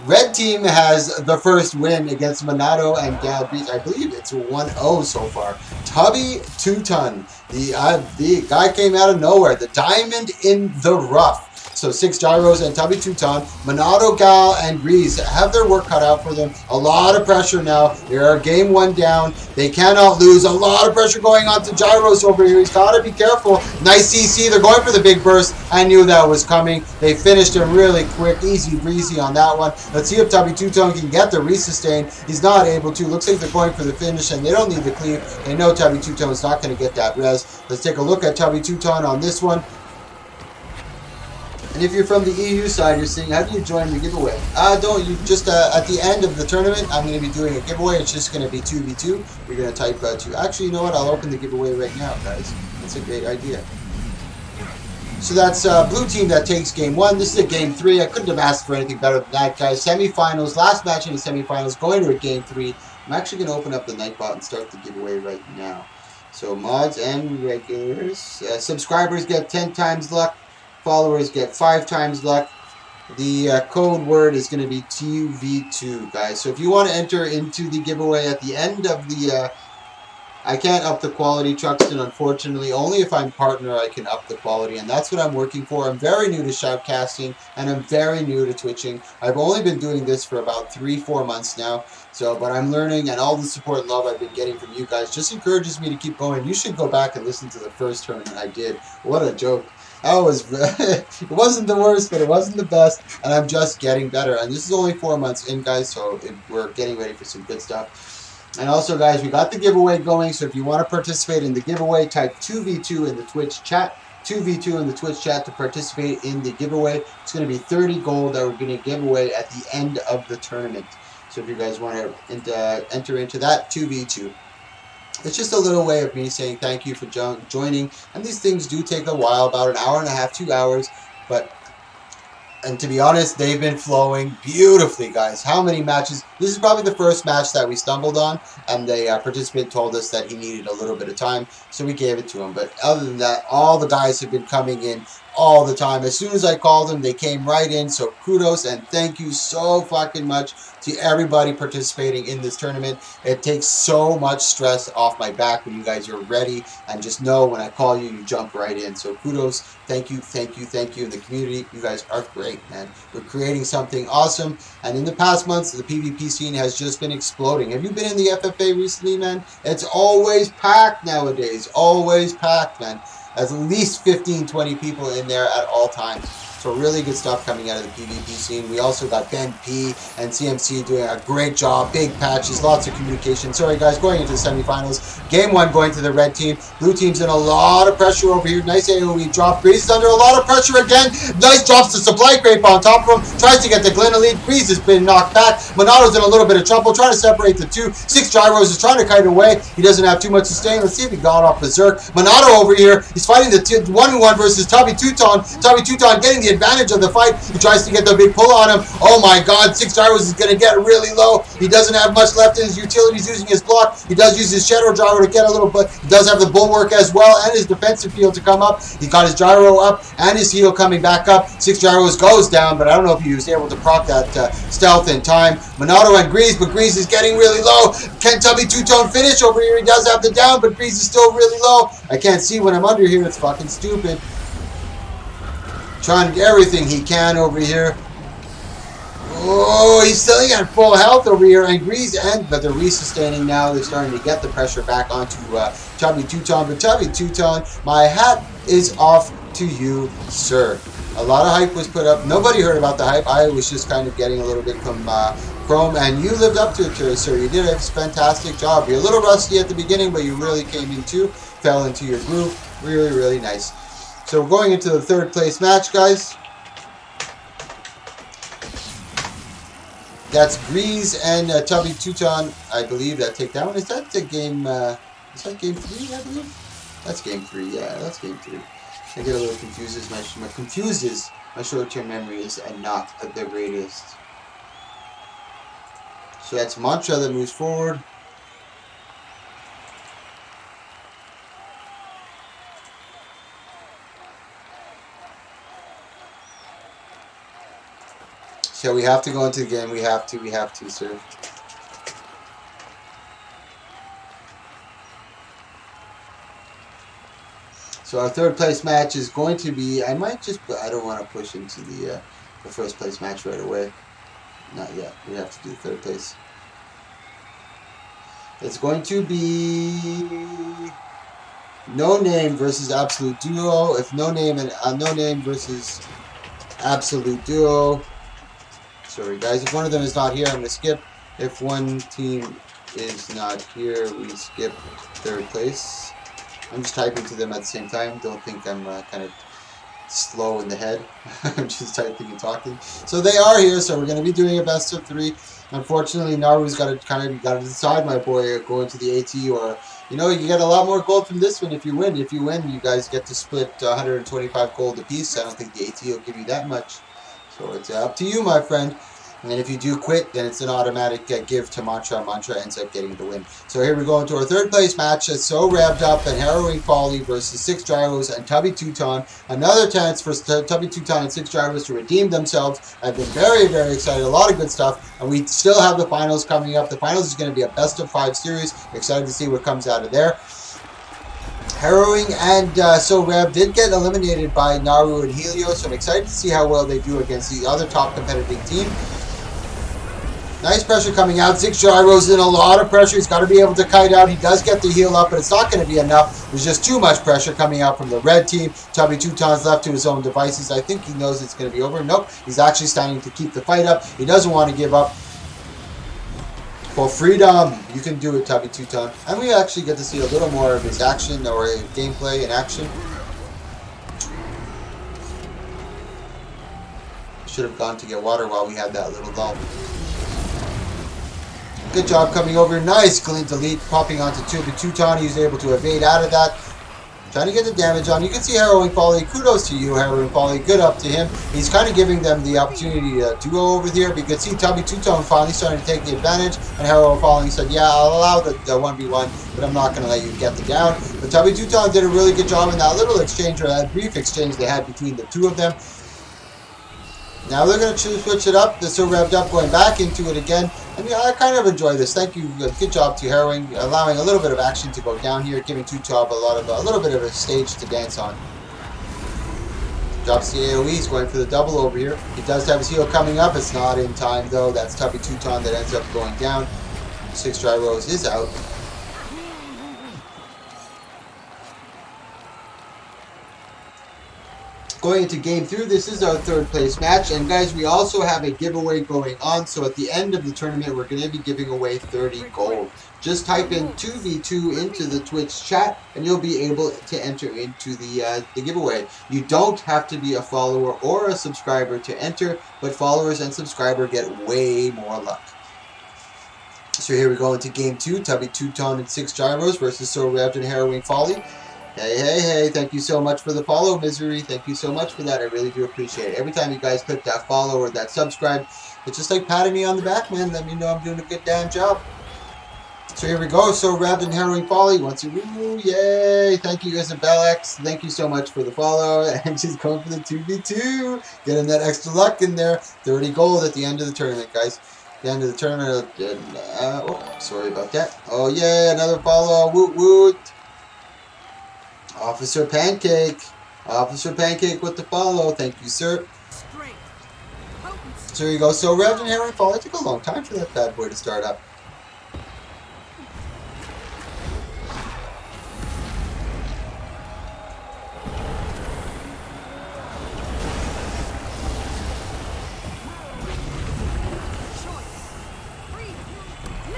Speaker 1: Red team has the first win against Monado and Gal Beach. I believe it's 1-0 so far. Tubby 2-ton. The guy came out of nowhere. The diamond in the rough. So 6 gyros and Tubby 2-ton. Monado, Gal, and Grease have their work cut out for them. A lot of pressure now. They are game 1 down. They cannot lose. A lot of pressure going on to gyros over here. He's got to be careful. Nice CC. They're going for the big burst. I knew that was coming. They finished him really quick. Easy breezy on that one. Let's see if Tubby 2-ton can get the resustain. He's not able to. Looks like they're going for the finish, and they don't need the cleave. They know Tubby 2-ton is not going to get that res. Let's take a look at Tubby 2-ton on this one. And if you're from the EU side, you're saying, how do you join the giveaway? Don't you just at the end of the tournament, I'm going to be doing a giveaway. It's just going to be 2v2. You're going to type 2. Actually, you know what? I'll open the giveaway right now, guys. That's a great idea. So that's blue team that takes game 1. This is a game 3. I couldn't have asked for anything better than that, guys. Semifinals, last match in the semifinals, going to a game 3. I'm actually going to open up the Nightbot and start the giveaway right now. So mods and regulars. Subscribers get 10 times luck. Followers get 5 times luck. The code word is going to be TV2, guys. So if you want to enter into the giveaway at the end of the... I can't up the quality, Truxton, unfortunately. Only if I'm partner I can up the quality, and that's what I'm working for. I'm very new to shoutcasting, and I'm very new to Twitching. I've only been doing this for about 3-4 months now. But I'm learning, and all the support and love I've been getting from you guys just encourages me to keep going. You should go back and listen to the first tournament I did. What a joke. It wasn't the worst, but it wasn't the best, and I'm just getting better. And this is only 4 months in, guys, so we're getting ready for some good stuff. And also, guys, we got the giveaway going, so if you want to participate in the giveaway, type 2v2 in the Twitch chat. 2v2 in the Twitch chat to participate in the giveaway. It's going to be 30 gold that we're going to give away at the end of the tournament. So if you guys want to enter into that, 2v2. It's just a little way of me saying thank you for joining. And these things do take a while, about an hour and a half, 2 hours. And to be honest, they've been flowing beautifully, guys. How many matches? This is probably the first match that we stumbled on. And the participant told us that he needed a little bit of time. So we gave it to him. But other than that, all the guys have been coming in all the time. As soon as I called them, they came right in. So kudos and thank you so fucking much to everybody participating in this tournament. It takes so much stress off my back when you guys are ready and just know when I call you, you jump right in. So kudos, thank you, thank you, thank you. In the community, you guys are great, man. We're creating something awesome. And in the past months, the PvP scene has just been exploding. Have you been in the FFA recently, man? It's always packed nowadays. Always packed, man. There's at least 15, 20 people in there at all times. So really good stuff coming out of the PvP scene. We also got Ben P and CMC doing a great job. Big patches, lots of communication. Sorry guys, going into the semifinals. Game 1 going to the red team. Blue team's in a lot of pressure over here. Nice AoE drop. Breeze is under a lot of pressure again. Nice drops the supply grape on top of him. Tries to get the Glenn lead. Breeze has been knocked back. Monado's in a little bit of trouble. Trying to separate the two. 6 gyros is trying to kite away. He doesn't have too much sustain. Let's see if he got off berserk. Monado over here. He's fighting the 1v1 versus Tubby 2-ton. Tubby 2-ton getting the advantage of the fight. He tries to get the big pull on him. Oh my god, 6 gyros is going to get really low. He doesn't have much left in his utility. He's using his block. He does use his shadow gyro to get a little bit. He does have the bulwark as well and his defensive field to come up. He got his gyro up and his heal coming back up. 6 gyros goes down, but I don't know if he was able to proc that stealth in time. Monado and Grease, but Grease is getting really low. Can Tubby Two-Tone finish over here? He does have the down, but Grease is still really low. I can't see when I'm under here. It's fucking stupid. Trying to get everything he can over here. Oh, he's still at full health over here, and Grease, but they're resustaining now. They're starting to get the pressure back onto Tubby Two-Tone. But Tubby Two-Tone, my hat is off to you, sir. A lot of hype was put up. Nobody heard about the hype. I was just kind of getting a little bit from Chrome, and you lived up to it, sir. You did a fantastic job. You're a little rusty at the beginning, but you really fell into your groove. Really, really nice. So we're going into the third place match, guys. That's Grease and Tubby Two-Tone, I believe, that take that one. Is that the game? Is that game 3? I believe that's game 3. Yeah, that's game 3. I get a little confused. My short-term memory is not the greatest. So that's Mantra that moves forward. So we have to go into the game. We have to, sir. So our third place match is going to be, I don't want to push into the first place match right away. Not yet. We have to do third place. It's going to be No Name versus Absolute Duo. If No Name and No Name versus Absolute Duo. Sorry guys, if one of them is not here, I'm going to skip. If one team is not here, we skip third place. I'm just typing to them at the same time. Don't think I'm kind of slow in the head. I'm just typing and talking. So they are here, so we're going to be doing a best of 3. Unfortunately, Naru's got to decide, my boy, go into the AT, or you know, you get a lot more gold from this one if you win. If you win, you guys get to split 125 gold apiece. I don't think the AT will give you that much. So it's up to you, my friend. And then if you do quit, then it's an automatic give to Mantra. Mantra ends up getting the win. So here we go into our third place match. It's so revved up, and Harrowing Folly versus 6 gyros and Tubby Two-Tone. Another chance for Tubby Two-Tone and 6 gyros to redeem themselves. I've been very, very excited. A lot of good stuff. And we still have the finals coming up. The finals is going to be a best of 5 series. Excited to see what comes out of there. Harrowing and So Rev did get eliminated by Naru and Helio, so I'm excited to see how well they do against the other top competitive team. Nice pressure coming out. 6 gyros in, a lot of pressure. He's got to be able to kite out. He does get the heal up, but it's not going to be enough. There's just too much pressure coming out from the red team. Tubby Two-Tone's left to his own devices. I think he knows it's going to be over. Nope. He's actually standing to keep the fight up. He doesn't want to give up. For freedom, you can do it, Tubby Two-Tone. And we actually get to see a little more of his action, or gameplay in action. Should have gone to get water while we had that little lull. Good job coming over. Nice clean delete, popping onto Tubby Two-Tone. He was able to evade out of that. Trying to get the damage on. You can see Harrowing Folly. Kudos to you, Harrowing Folly. Good up to him. He's kind of giving them the opportunity to go over here. But you can see Tubby Two-Tone finally starting to take the advantage. And Harrowing Folly said, yeah, I'll allow the 1v1, but I'm not going to let you get the down. But Tubby Two-Tone did a really good job in that little exchange, or that brief exchange they had between the two of them. Now they're going to switch it up. They're so revved up, going back into it again. I mean, I kind of enjoy this. Thank you. Good job to Harrowing, allowing a little bit of action to go down here, giving Two-Tone a little bit of a stage to dance on. Drops the AoE. He's going for the double over here. He does have his heal coming up. It's not in time though. That's Tubby Two-Tone that ends up going down. 6 gyros is out. Going into game 3, this is our third place match, and guys, we also have a giveaway going on. So at the end of the tournament, we're going to be giving away 30 gold. Just type in 2v2 into the Twitch chat, and you'll be able to enter into the giveaway. You don't have to be a follower or a subscriber to enter, but followers and subscribers get way more luck. So here we go into game 2, Tubby Two-Tone and 6 gyros versus So Revved and Harrowing Folly. Hey, hey, hey, thank you so much for the follow, Misery. Thank you so much for that. I really do appreciate it. Every time you guys click that follow or that subscribe, it's just like patting me on the back, man. Let me know I'm doing a good damn job. So here we go. So wrapped in harrowing folly. Once woo, yay! Thank you, Isabel X. Thank you so much for the follow. And she's going for the 2v2. Getting that extra luck in there. 30 gold at the end of the tournament, guys. The end of the tournament. Oh, sorry about that. Oh yeah, another follow. Woot woot. Officer Pancake. Officer Pancake with the follow. Thank you, sir.
Speaker 4: Strength. Potency.
Speaker 1: So here you go. So wrapped in harrowing folly. It took a long time for that bad boy to start up.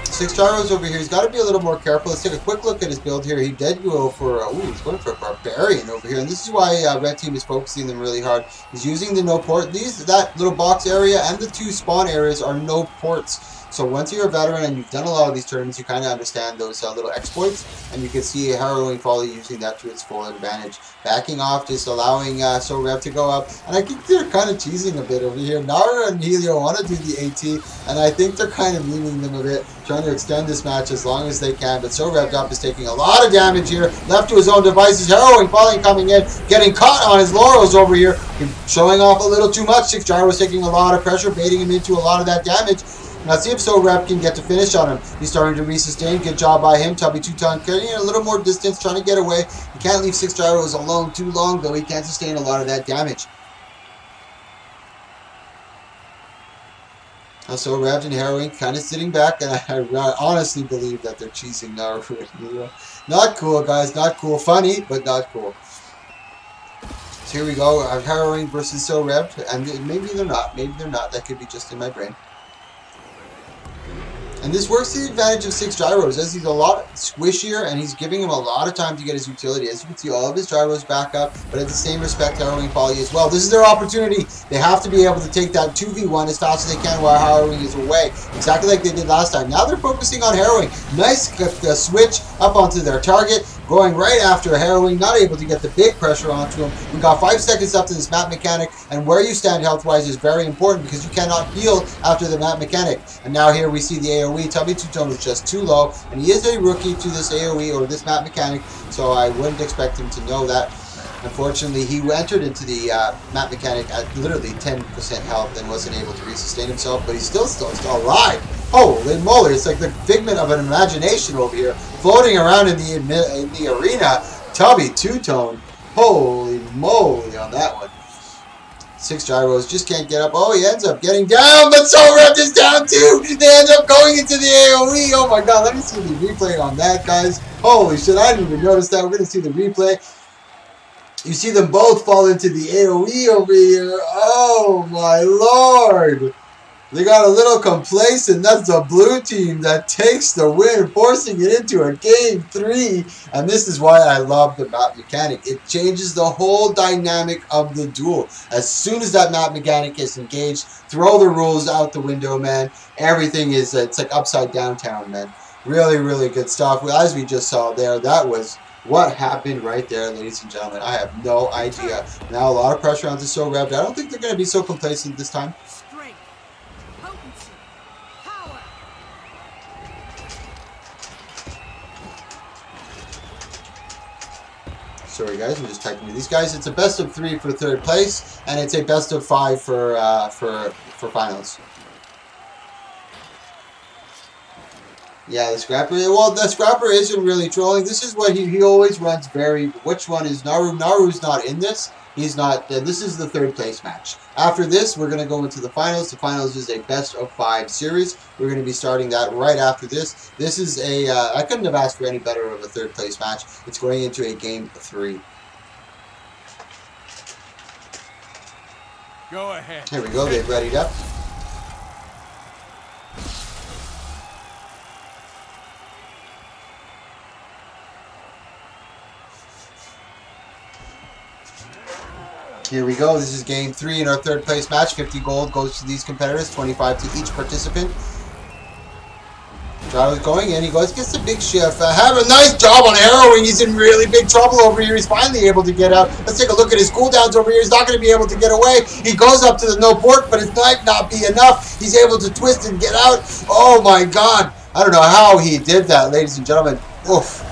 Speaker 1: Six Gyros over here. He's got to be a little more careful. Let's take a quick look at his build here. He did go for, he's going for a Barbarian over here. And this is why Red Team is focusing them really hard. He's using the no port. That little box area and the 2 spawn areas are no ports. So once you're a veteran and you've done a lot of these tournaments, you kind of understand those little exploits. And you can see Harrowing Folly using that to its full advantage. Backing off, just allowing So Rev to go up. And I think they're kind of teasing a bit over here. Nara and Helio want to do the AT. And I think they're kind of meaning them a bit. Trying to extend this match as long as they can. But So Revved Up is taking a lot of damage here. Left to his own devices. Harrowing Folly coming in. Getting caught on his laurels over here. Showing off a little too much. Six Gyros taking a lot of pressure. Baiting him into a lot of that damage. Now see if So Rev can get to finish on him. He's starting to re-sustain. Good job by him. Tubby 2-ton carrying a little more distance. Trying to get away. He can't leave Six Gyros alone too long though. He can't sustain a lot of that damage. So Revved and Harrowing kind of sitting back, and I honestly believe that they're cheesing Naru and Helio. Not cool, guys. Not cool. Funny, but not cool. So here we go. Harrowing versus So Revved, and maybe they're not. Maybe they're not. That could be just in my brain. And this works to the advantage of Six Gyros, as he's a lot squishier, and he's giving him a lot of time to get his utility. As you can see, all of his gyros back up, but at the same respect, Harrowing Folly as well. This is their opportunity. They have to be able to take that 2v1 as fast as they can while Harrowing is away, exactly like they did last time. Now they're focusing on Harrowing. Nice switch up onto their target, going right after Harrowing, not able to get the big pressure onto him. We've got 5 seconds left in this map mechanic, and where you stand health-wise is very important because you cannot heal after the map mechanic. And now here we see the AoE. Tubby 2-tone was just too low, and he is a rookie to this AoE or this map mechanic, so I wouldn't expect him to know that. Unfortunately, he entered into the map mechanic at literally 10% health and wasn't able to resustain himself, but he's still alive. Holy moly, it's like the figment of an imagination over here, floating around in the arena. Tubby 2-tone. Holy moly on that one. Six Gyros just can't get up. Oh, he ends up getting down, but So Revved is down too. They end up going into the AoE. Oh my god, let me see the replay on that, guys. Holy shit, I didn't even notice that. We're going to see the replay. You see them both fall into the AoE over here. Oh my lord. They got a little complacent. That's the blue team that takes the win, forcing it into a game 3. And this is why I love the map mechanic. It changes the whole dynamic of the duel. As soon as that map mechanic is engaged, throw the rules out the window, man. Everything is, it's like upside down town, man. Really, really good stuff. As we just saw there, that was what happened right there, ladies and gentlemen. I have no idea. Now a lot of pressure onto So Revved. I don't think they're going to be so complacent this time. Sorry guys, I'm just typing to these guys. It's a best of 3 for 3rd place, and it's a best of 5 for finals. Yeah, the Scrapper. Well, the Scrapper isn't really trolling. This is what he always runs. Which one is Naru? Naru's not in this. He's not. This is the 3rd place match. After this, we're going to go into the finals. The finals is a best of 5 series. We're going to be starting that right after this. This is a. I couldn't have asked for any better of a 3rd place match. It's going into a game 3.
Speaker 2: Go ahead.
Speaker 1: Here we go. They've readied up. Here we go. This is game 3 in our 3rd place match. 50 gold goes to these competitors, 25 to each participant. Gyro's going in. He goes, gets the big shift. Have a nice job on harrowing. He's in really big trouble over here. He's finally able to get out. Let's take a look at his cooldowns over here. He's not going to be able to get away. He goes up to the no port, but it might not be enough. He's able to twist and get out. Oh my god. I don't know how he did that, ladies and gentlemen. Oof.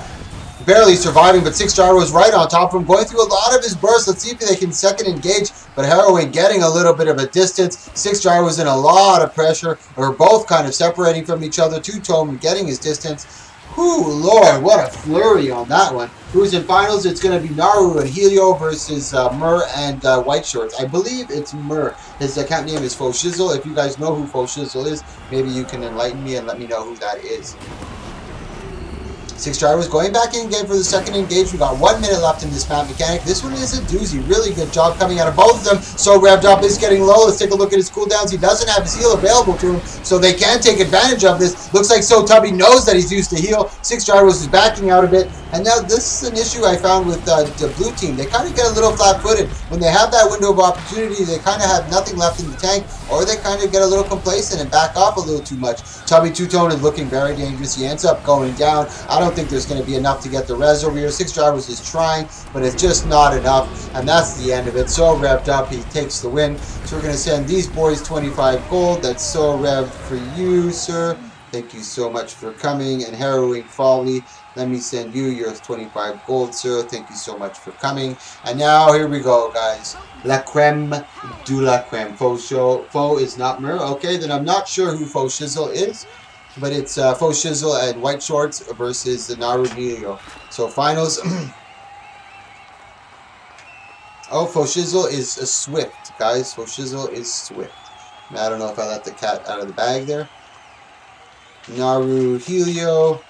Speaker 1: Barely surviving, but 6 Gyro was right on top of him, going through a lot of his bursts. Let's see if they can second engage, but Harrowing getting a little bit of a distance. 6 Gyro was in a lot of pressure. We're both kind of separating from each other. Two-Tone getting his distance. Whew, Lord, what a flurry on that one. Who's in finals? It's going to be Naru and Helio versus Mur and White Shorts. I believe it's Mur. His account name is Faux Shizzle. If you guys know who Faux Shizzle is, maybe you can enlighten me and let me know who that is. 6 Gyro's going back in again for the second engage. We got 1 minute left in this map mechanic. This one is a doozy. Really good job coming out of both of them. So revved up is getting low. Let's take a look at his cooldowns. He doesn't have his heal available to him, so they can take advantage of this. Looks like So Tubby knows that he's used to heal. 6 Gyros is backing out a bit. And now this is an issue I found with the blue team. They kind of get a little flat-footed. When they have that window of opportunity, they kind of have nothing left in the tank, or they kind of get a little complacent and back off a little too much. Tubby Two-Tone is looking very dangerous. He ends up going down. I don't think there's going to be enough to get the res over here. 6 Gyros is trying, but it's just not enough, and that's the end of it. So revved up, he takes the win. So we're going to send these boys 25 gold. That's so revved for you, sir. Thank you so much for coming. And Harrowing Folly, let me send you your 25 gold, sir. Thank you so much for coming. And now here we go, guys. La creme de la creme. Faux is not Mur. Okay, then I'm not sure who Faux Shizzle is. But it's Faux Shizzle and White Shorts versus the Naru Helio. So finals. Oh, Faux Shizzle is a Swift, guys. Faux Shizzle is Swift. I don't know if I let the cat out of the bag there. Naru Helio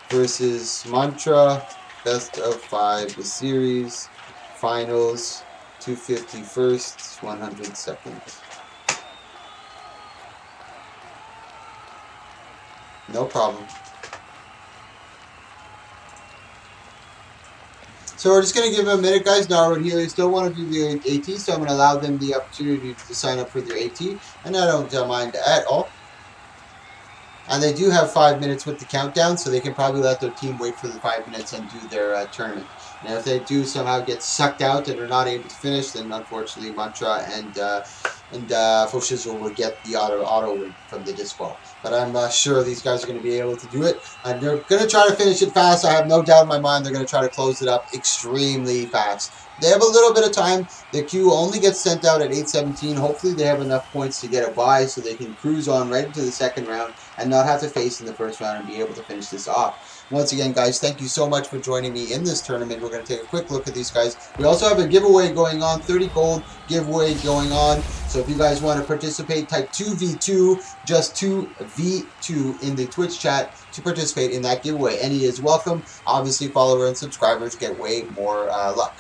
Speaker 1: versus Mantra. Best of 5 the series. Finals. 250 first, 100 second. No problem. So we're just going to give them a minute, guys. Naru and Helio still want to do the AT, so I'm going to allow them the opportunity to sign up for their AT, and I don't mind at all. And they do have 5 minutes with the countdown, so they can probably let their team wait for the 5 minutes and do their tournament. And if they do somehow get sucked out and are not able to finish, then unfortunately Mantra and Faux Shizzle will get the auto win from the disqual. But I'm sure these guys are going to be able to do it. And they're going to try to finish it fast. I have no doubt in my mind they're going to try to close it up extremely fast. They have a little bit of time. The queue only gets sent out at 8:17. Hopefully they have enough points to get a bye so they can cruise on right into the second round and not have to face in the first round and be able to finish this off. Once again, guys, thank you so much for joining me in this tournament. We're going to take a quick look at these guys. We also have a giveaway going on, 30 gold giveaway going on. So if you guys want to participate, type 2v2, just 2v2 in the Twitch chat to participate in that giveaway. Any is welcome. Obviously, followers and subscribers get way more luck.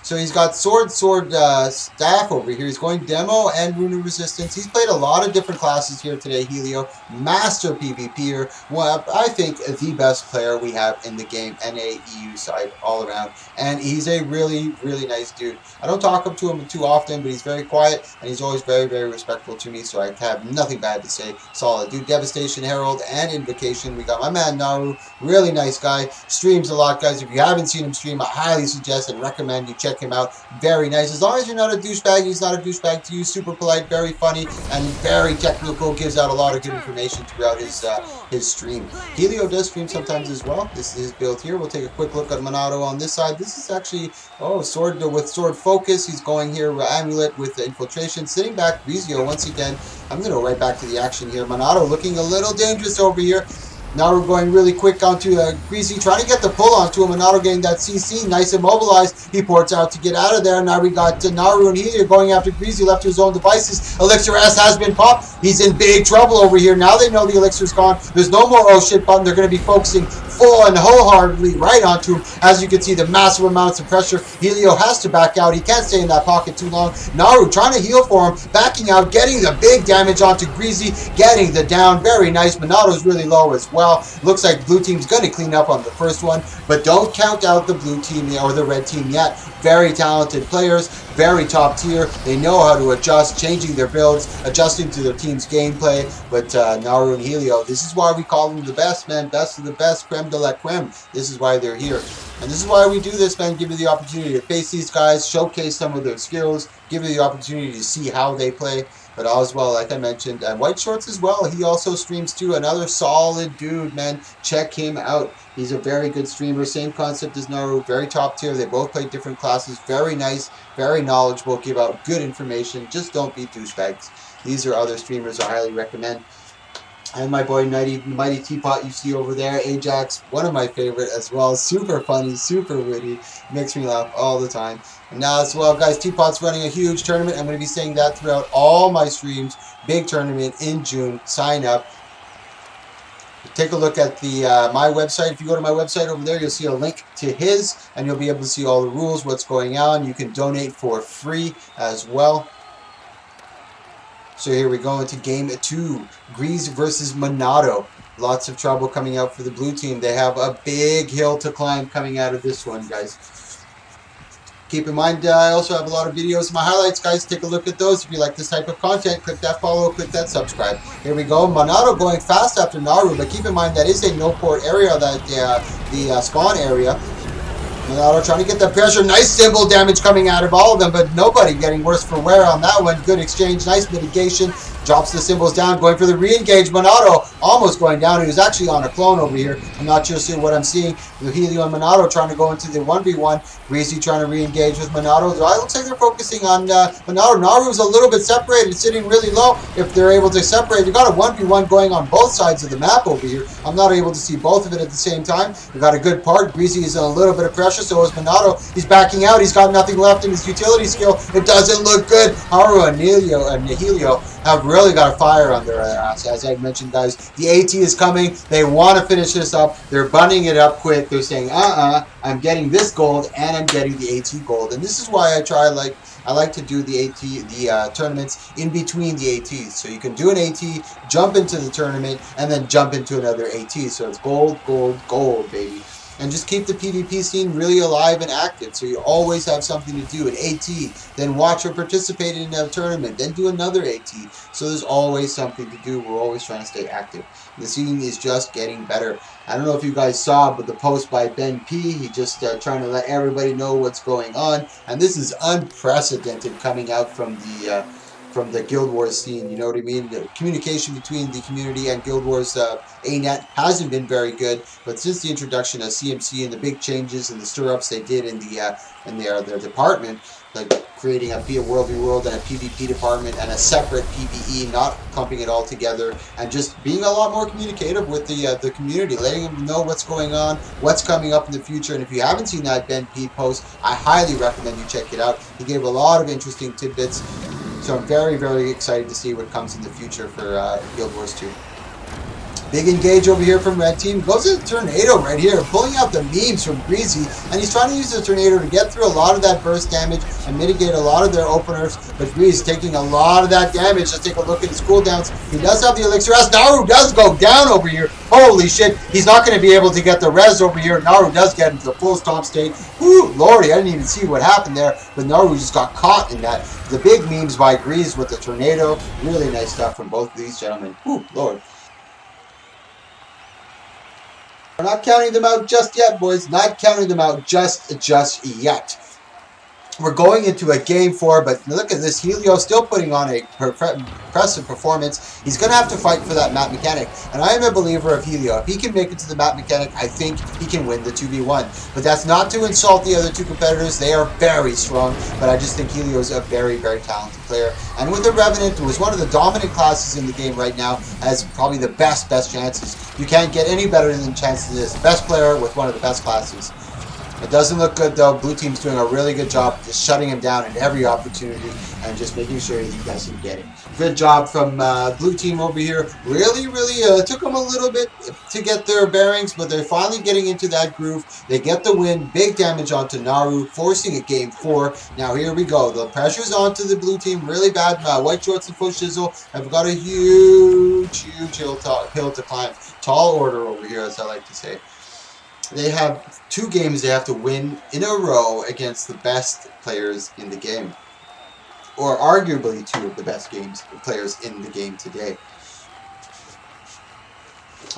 Speaker 1: So he's got sword, staff over here. He's going demo and rune resistance. He's played a lot of different classes here today, Helio. Master PvPer. Well, I think the best player we have in the game, NA, EU side, all around. And he's a really, really nice dude. I don't talk up to him too often, but he's very quiet, and he's always very, very respectful to me, so I have nothing bad to say. Solid dude. Devastation, Herald, and Invocation. We got my man, Naru. Really nice guy. Streams a lot, guys. If you haven't seen him stream, I highly suggest and recommend you check him out. Very nice. As long as you're not a douchebag, he's not a douchebag to you. Super polite, very funny, and very technical. Gives out a lot of good information throughout his stream. Helio does stream sometimes as well. This is his build here. We'll take a quick look at Monado on this side. This is actually, sword with sword focus. He's going here, Amulet with the infiltration. Sitting back, Rizio once again. I'm going to go right back to the action here. Monado looking a little dangerous over here. Now we're going really quick onto Greasy, trying to get the pull onto him. Monado getting that CC, nice immobilized. He ports out to get out of there. Now we got Naru and Helio going after Greasy, left to his own devices. Elixir S has been popped. He's in big trouble over here. Now they know the Elixir's gone. There's no more oh shit button. They're going to be focusing full and wholeheartedly right onto him. As you can see, the massive amounts of pressure. Helio has to back out. He can't stay in that pocket too long. Naru trying to heal for him, backing out, getting the big damage onto Greasy, getting the down. Very nice. Monado's really low as well. well. Looks like blue team's going to clean up on the first one, but don't count out the blue team or the red team yet. Very talented players, very top tier. They know how to adjust, changing their builds, adjusting to their team's gameplay. But Naru and Helio, this is why we call them the best, man. Best of the best, creme de la creme. This is why they're here. And this is why we do this, man. Give you the opportunity to face these guys, showcase some of their skills, give you the opportunity to see how they play. But as well, like I mentioned, and White Shorts as well. He also streams too. Another solid dude, man. Check him out. He's a very good streamer. Same concept as Naru. Very top tier. They both play different classes. Very nice. Very knowledgeable. Give out good information. Just don't be douchebags. These are other streamers I highly recommend. And my boy Mighty Teapot you see over there, Ajax, one of my favorite as well. Super funny, super witty, makes me laugh all the time. And now as well, guys, Teapot's running a huge tournament. I'm going to be saying that throughout all my streams. Big tournament in June. Sign up. Take a look at the my website. If you go to my website over there, you'll see a link to his, and you'll be able to see all the rules, what's going on. You can donate for free as well. So here we go into game 2. Grease versus Monado. Lots of trouble coming out for the blue team. They have a big hill to climb coming out of this one, guys. Keep in mind, I also have a lot of videos in my highlights, guys. Take a look at those. If you like this type of content, click that follow, click that subscribe. Here we go. Monado going fast after Naru, but keep in mind that is a no-port area, that the spawn area. Monado trying to get the pressure. Nice symbol damage coming out of all of them, but nobody getting worse for wear on that one. Good exchange. Nice mitigation. Drops the symbols down. Going for the re-engage. Monado almost going down. He was actually on a clone over here. I'm not sure what I'm seeing. Helio and Monado trying to go into the 1v1. Greasy trying to re-engage with Monado. It looks like they're focusing on Monado. Naru's a little bit separated, sitting really low. If they're able to separate, you got a 1v1 going on both sides of the map over here. I'm not able to see both of it at the same time. We got a good part. Greasy is in a little bit of pressure. So is Monado. He's backing out. He's got nothing left in his utility skill. It doesn't look good. Haru and Helio have really got a fire on their ass. As I mentioned, guys, the AT is coming. They want to finish this up. They're bunning it up quick. They're saying, I'm getting this gold and I'm getting the AT gold. And this is why I like to do the tournaments in between the ATs. So you can do an AT, jump into the tournament, and then jump into another AT. So it's gold, gold, gold, baby. And just keep the PvP scene really alive and active, so you always have something to do. An AT, then watch or participate in a tournament, then do another AT. So there's always something to do. We're always trying to stay active. The scene is just getting better. I don't know if you guys saw, but the post by Ben P, he just trying to let everybody know what's going on. And this is unprecedented coming out from the Guild Wars scene, you know what I mean? The communication between the community and Guild Wars ANET hasn't been very good, but since the introduction of CMC and the big changes and the stir-ups they did in their department, like creating a World v World and a PvP department and a separate PvE, not clumping it all together, and just being a lot more communicative with the community, letting them know what's going on, what's coming up in the future. And if you haven't seen that Ben P post, I highly recommend you check it out. He gave a lot of interesting tidbits. So I'm very, very excited to see what comes in the future for Guild Wars 2. Big engage over here from Red Team. Goes to the Tornado right here, pulling out the memes from Greasy. And he's trying to use the Tornado to get through a lot of that burst damage and mitigate a lot of their openers. But Greasy taking a lot of that damage. Let's take a look at his cooldowns. He does have the Elixir S. Naru does go down over here. Holy shit. He's not going to be able to get the res over here. Naru does get into the full stomp state. Whew, lordy, I didn't even see what happened there. But Naru just got caught in that. The big memes by Grease with the Tornado. Really nice stuff from both of these gentlemen. Whew, lord. We're not counting them out just yet, boys. Not counting them out just yet. We're going into a game 4, but look at this. Helio still putting on a impressive performance. He's going to have to fight for that map mechanic. And I am a believer of Helio. If he can make it to the map mechanic, I think he can win the 2v1. But that's not to insult the other two competitors. They are very strong. But I just think Helio is a very, very talented player. And with the Revenant, who is one of the dominant classes in the game right now, has probably the best chances. You can't get any better than chances than this. Best player with one of the best classes. It doesn't look good though. Blue team's doing a really good job of just shutting him down at every opportunity and just making sure he doesn't get it. Good job from blue team over here. Really took them a little bit to get their bearings, but they're finally getting into that groove. They get the win. Big damage onto Naru, forcing a game 4. Now here we go. The pressure's onto the blue team. Really bad. White Shorts and Full Shizzle have got a huge hill to climb. Tall order over here, as I like to say. They have 2 games they have to win in a row against the best players in the game. Or arguably 2 of the best players in the game today.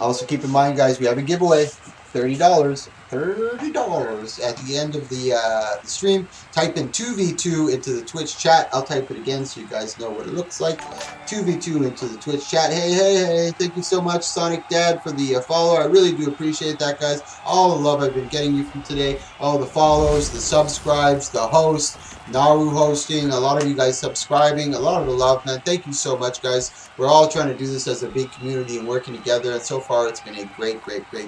Speaker 1: Also keep in mind, guys, we have a giveaway. $30 at the end of the stream. Type in 2v2 into the Twitch chat. I'll type it again so you guys know what it looks like. 2v2 into the Twitch chat. Hey, thank you so much, Sonic Dad, for the follow. I really do appreciate that, guys. All the love I've been getting you from today. All the follows, the subscribes, the host, Naru hosting, a lot of you guys subscribing, a lot of the love, man. Thank you so much, guys. We're all trying to do this as a big community and working together, and so far it's been a great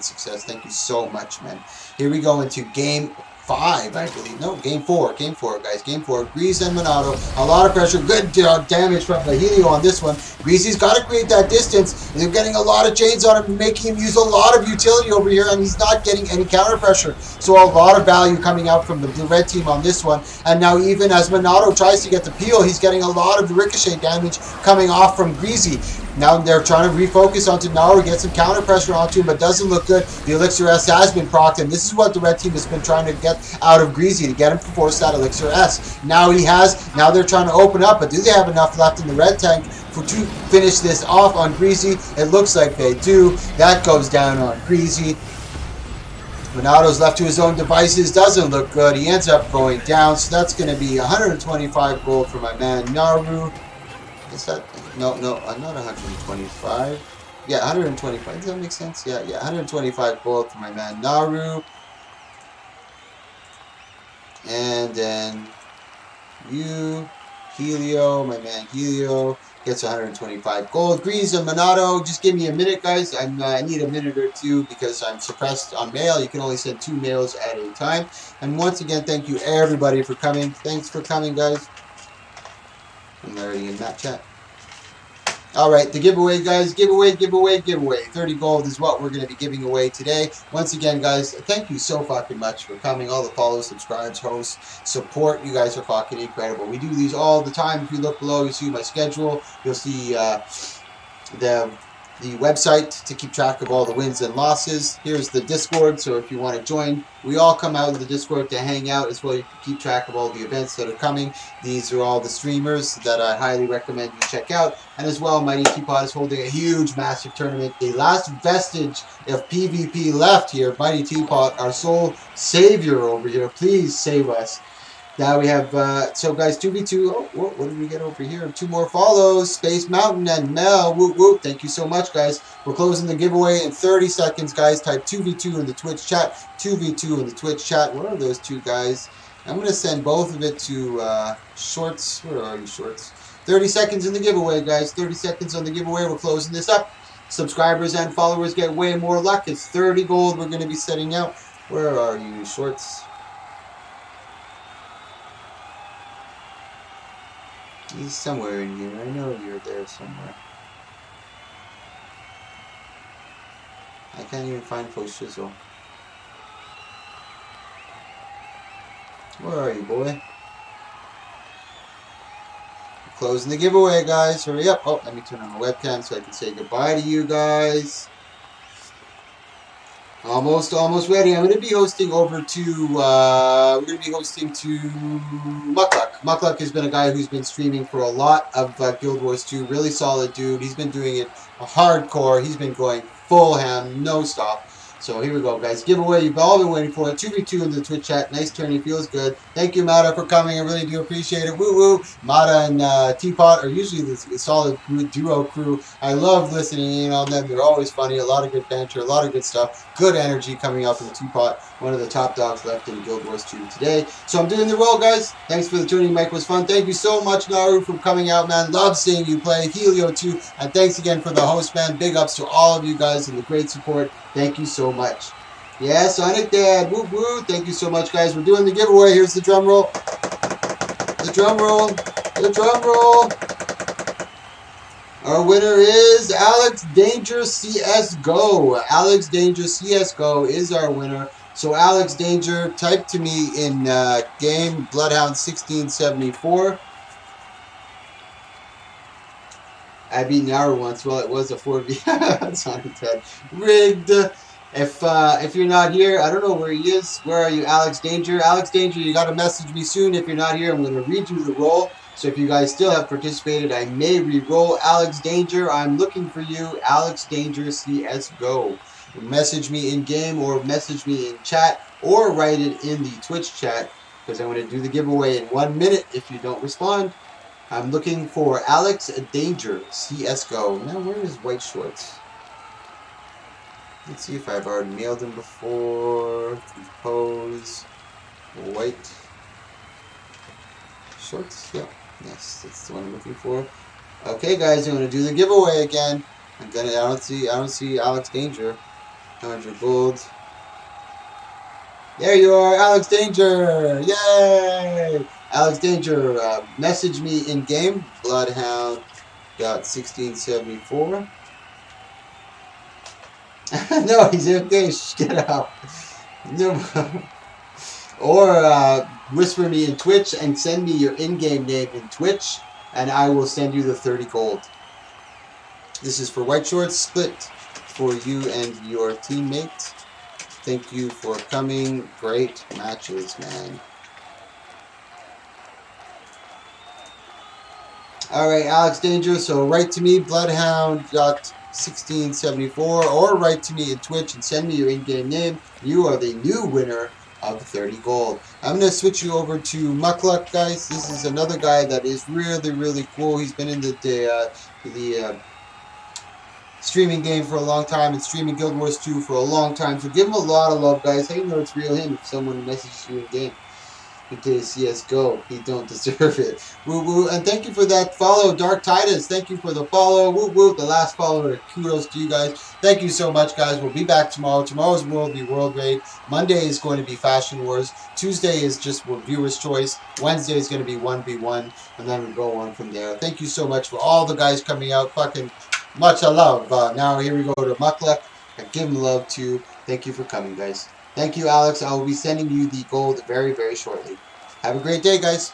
Speaker 1: success. Thank you so much, man. Here we go into game 5, I believe. No, game 4, guys. Game 4. Grease and Monado. A lot of pressure. Good damage from the Helio on this one. Greasy's got to create that distance. They're getting a lot of chains on him, making him use a lot of utility over here, and he's not getting any counter pressure. So a lot of value coming out from the red team on this one. And now even as Monado tries to get the peel, he's getting a lot of the ricochet damage coming off from Greasy. Now they're trying to refocus onto Naru, get some counter pressure onto him, but doesn't look good. The Elixir S has been procced, and this is what the red team has been trying to get out of Greasy, to get him to force that Elixir S. Now he has. Now they're trying to open up, but do they have enough left in the red tank to finish this off on Greasy? It looks like they do. That goes down on Greasy. Monado's left to his own devices. Doesn't look good. He ends up going down, so that's going to be 125 gold for my man Naru. Is that... No, not 125. Yeah, 125. Does that make sense? Yeah, 125 gold for my man Naru. And then you, Helio, my man Helio, gets 125 gold. Grease and Monado, just give me a minute, guys. I need a minute or two because I'm suppressed on mail. You can only send 2 mails at a time. And once again, thank you everybody for coming. Thanks for coming, guys. I'm already in that chat. Alright, the giveaway, guys. Giveaway. 30 gold is what we're going to be giving away today. Once again, guys, thank you so fucking much for coming. All the follows, subscribes, hosts, support. You guys are fucking incredible. We do these all the time. If you look below, you see my schedule. You'll see the website to keep track of all the wins and losses. Here's the Discord, so if you want to join, we all come out in the Discord to hang out as well. You can keep track of all the events that are coming. These are all the streamers that I highly recommend you check out. And as well, Mighty Teapot is holding a huge, massive tournament. The last vestige of PvP left here. Mighty Teapot, our sole savior over here. Please save us. Now we have, so guys, 2v2. Oh, what did we get over here? 2 more follows. Space Mountain and Mel. Whoop, whoop. Thank you so much, guys. We're closing the giveaway in 30 seconds, guys. Type 2v2 in the Twitch chat. 2v2 in the Twitch chat. Where are those 2 guys? I'm going to send both of it to Shorts. Where are you, Shorts? 30 seconds in the giveaway, guys. 30 seconds on the giveaway. We're closing this up. Subscribers and followers get way more luck. It's 30 gold we're going to be setting out. Where are you, Shorts? He's somewhere in here. I know you're there somewhere. I can't even find Post Shizzle. Where are you, boy? Closing the giveaway, guys. Hurry up. Oh, let me turn on the webcam so I can say goodbye to you guys. Almost ready. I'm going to be hosting over to, we're going to be hosting to Muckluck. Muckluck has been a guy who's been streaming for a lot of Guild Wars 2. Really solid dude. He's been doing it hardcore. He's been going full ham, no stop. So here we go, guys. Giveaway. You've all been waiting for it. 2v2 in the Twitch chat. Nice tourney. Feels good. Thank you, Mata, for coming. I really do appreciate it. Woo-woo. Mata and Teapot are usually the solid duo crew. I love listening in on them. They're always funny. A lot of good banter. A lot of good stuff. Good energy coming out from Teapot. One of the top dogs left in Guild Wars 2 today. So I'm doing the roll, guys. Thanks for the tourney. Mike was fun. Thank you so much, Naru, for coming out, man. Love seeing you play. Helio, too. And thanks again for the host, man. Big ups to all of you guys and the great support. Thank you so much. Yeah, Sonic Dad. Woo woo. Thank you so much, guys. We're doing the giveaway. Here's the drum roll. The drum roll. The drum roll. Our winner is Alex Danger CSGO. Alex Danger CSGO is our winner. So Alex Danger, type to me in game Bloodhound 1674. I beat Nauru once. Well, it was a 4v. That's on the 10. Rigged. If you're not here, I don't know where he is. Where are you, Alex Danger? Alex Danger, you got to message me soon. If you're not here, I'm going to read you the roll. So if you guys still have participated, I may re-roll. Alex Danger, I'm looking for you. Alex Danger CSGO. Message me in game or message me in chat or write it in the Twitch chat because I'm going to do the giveaway in 1 minute if you don't respond. I'm looking for Alex Danger, CSGO. Now, where is White Shorts? Let's see if I've already mailed him before. Compose. White Shorts. Yep. Yes, that's the one I'm looking for. Okay, guys, I'm gonna do the giveaway again. I don't see Alex Danger. 100 gold. There you are, Alex Danger! Yay! Alex Danger, message me in game, Bloodhound.1674. No, he's okay. Get out. No. Or whisper me in Twitch and send me your in-game name in Twitch, and I will send you the 30 gold. This is for White Shorts split for you and your teammate. Thank you for coming. Great matches, man. Alright, Alex Danger, so write to me, Bloodhound.1674, or write to me in Twitch and send me your in-game name. You are the new winner of 30 gold. I'm going to switch you over to Muckluck, guys. This is another guy that is really, really cool. He's been in the streaming game for a long time and streaming Guild Wars 2 for a long time. So give him a lot of love, guys. How do you know it's real him if someone messages you in game? He plays CSGO. He don't deserve it. Woo woo. And thank you for that follow, Dark Titus. Thank you for the follow. Woo woo. The last follower. Kudos to you guys. Thank you so much, guys. We'll be back tomorrow. Tomorrow's World be World Raid. Monday is going to be Fashion Wars. Tuesday is just Viewer's Choice. Wednesday is going to be 1v1. And then we go on from there. Thank you so much for all the guys coming out. Fucking much love. Now here we go to Muckluck. I give him love too. Thank you for coming, guys. Thank you, Alex. I will be sending you the gold very, very shortly. Have a great day, guys.